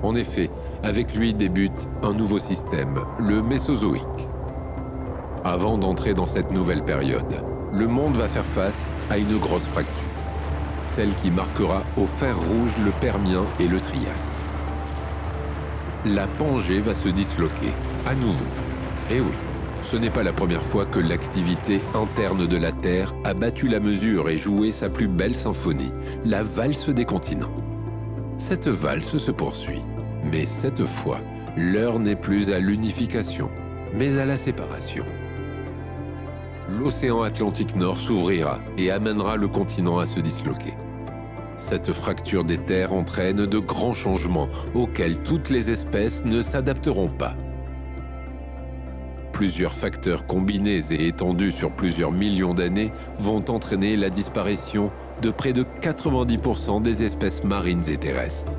En effet, avec lui débute un nouveau système, le Mésozoïque. Avant d'entrer dans cette nouvelle période, le monde va faire face à une grosse fracture, celle qui marquera au fer rouge le Permien et le Trias. La Pangée va se disloquer, à nouveau. Et oui, ce n'est pas la première fois que l'activité interne de la Terre a battu la mesure et joué sa plus belle symphonie, la valse des continents. Cette valse se poursuit, mais cette fois, l'heure n'est plus à l'unification, mais à la séparation. L'océan Atlantique Nord s'ouvrira et amènera le continent à se disloquer. Cette fracture des terres entraîne de grands changements auxquels toutes les espèces ne s'adapteront pas. Plusieurs facteurs combinés et étendus sur plusieurs millions d'années vont entraîner la disparition de près de 90% des espèces marines et terrestres.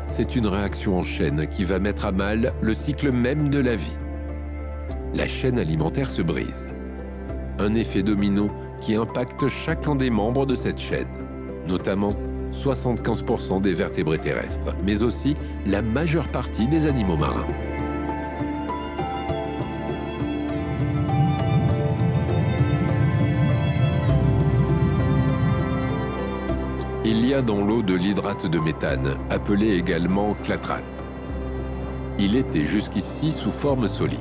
C'est une réaction en chaîne qui va mettre à mal le cycle même de la vie. La chaîne alimentaire se brise. Un effet domino qui impacte chacun des membres de cette chaîne, notamment 75% des vertébrés terrestres, mais aussi la majeure partie des animaux marins. Il y a dans l'eau de l'hydrate de méthane, appelé également clatrate. Il était jusqu'ici sous forme solide.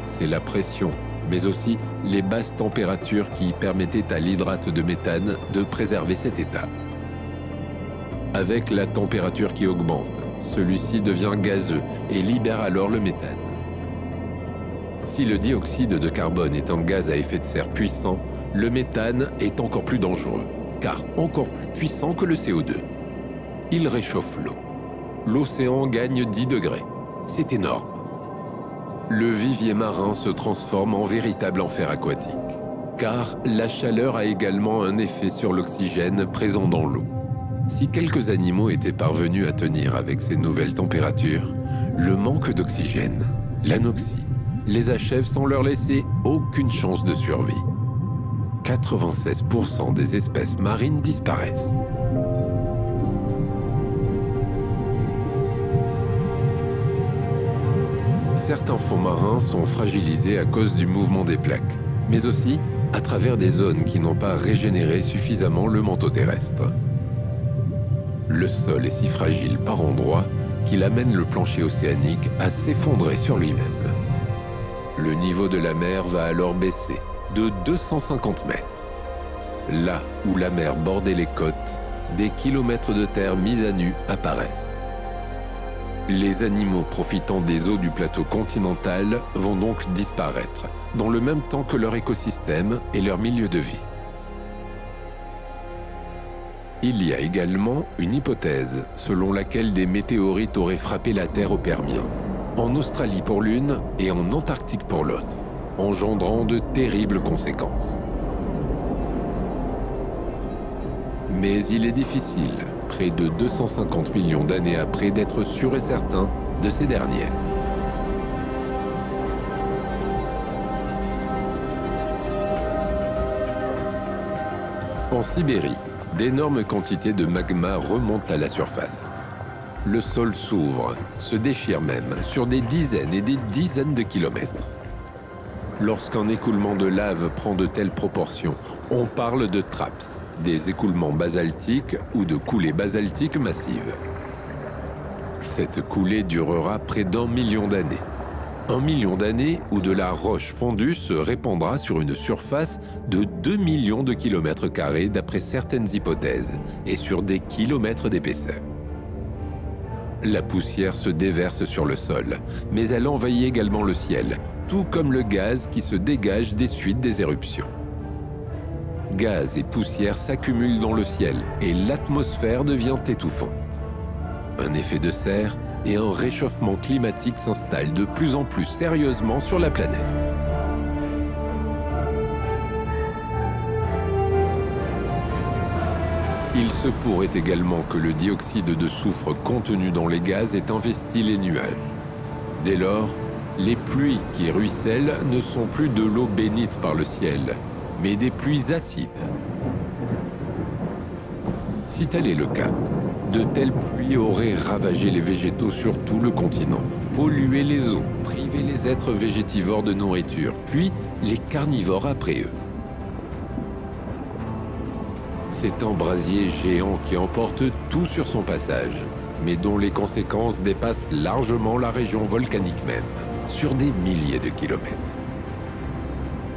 C'est la pression, mais aussi les basses températures qui permettaient à l'hydrate de méthane de préserver cet état. Avec la température qui augmente, celui-ci devient gazeux et libère alors le méthane. Si le dioxyde de carbone est un gaz à effet de serre puissant, le méthane est encore plus dangereux, car encore plus puissant que le CO2. Il réchauffe l'eau. L'océan gagne 10 degrés. C'est énorme. Le vivier marin se transforme en véritable enfer aquatique, car la chaleur a également un effet sur l'oxygène présent dans l'eau. Si quelques animaux étaient parvenus à tenir avec ces nouvelles températures, le manque d'oxygène, l'anoxie, les achève sans leur laisser aucune chance de survie. 96% des espèces marines disparaissent. Certains fonds marins sont fragilisés à cause du mouvement des plaques, mais aussi à travers des zones qui n'ont pas régénéré suffisamment le manteau terrestre. Le sol est si fragile par endroits qu'il amène le plancher océanique à s'effondrer sur lui-même. Le niveau de la mer va alors baisser de 250 mètres. Là où la mer bordait les côtes, des kilomètres de terre mis à nu apparaissent. Les animaux profitant des eaux du plateau continental vont donc disparaître, dans le même temps que leur écosystème et leur milieu de vie. Il y a également une hypothèse selon laquelle des météorites auraient frappé la Terre au Permien, en Australie pour l'une et en Antarctique pour l'autre, engendrant de terribles conséquences. Mais il est difficile, près de 250 millions d'années après, d'être sûr et certain de ces dernières. En Sibérie, d'énormes quantités de magma remontent à la surface. Le sol s'ouvre, se déchire même, sur des dizaines et des dizaines de kilomètres. Lorsqu'un écoulement de lave prend de telles proportions, on parle de TRAPS, des écoulements basaltiques ou de coulées basaltiques massives. Cette coulée durera près d'1 million d'années. 1 million d'années où de la roche fondue se répandra sur une surface de 2 millions de kilomètres carrés d'après certaines hypothèses et sur des kilomètres d'épaisseur. La poussière se déverse sur le sol, mais elle envahit également le ciel, tout comme le gaz qui se dégage des suites des éruptions. Gaz et poussière s'accumulent dans le ciel et l'atmosphère devient étouffante. Un effet de serre et un réchauffement climatique s'installent de plus en plus sérieusement sur la planète. Il se pourrait également que le dioxyde de soufre contenu dans les gaz ait investi les nuages. Dès lors, les pluies qui ruissellent ne sont plus de l'eau bénite par le ciel, mais des pluies acides. Si tel est le cas, de telles pluies auraient ravagé les végétaux sur tout le continent, pollué les eaux, privé les êtres végétivores de nourriture, puis les carnivores après eux. C'est un brasier géant qui emporte tout sur son passage, mais dont les conséquences dépassent largement la région volcanique même, sur des milliers de kilomètres.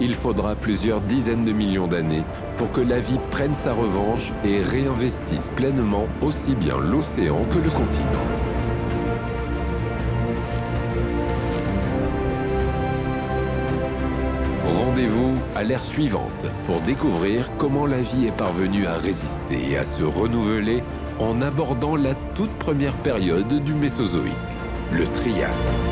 Il faudra plusieurs dizaines de millions d'années pour que la vie prenne sa revanche et réinvestisse pleinement aussi bien l'océan que le continent. Rendez-vous à l'ère suivante pour découvrir comment la vie est parvenue à résister et à se renouveler en abordant la toute première période du Mésozoïque, le Trias.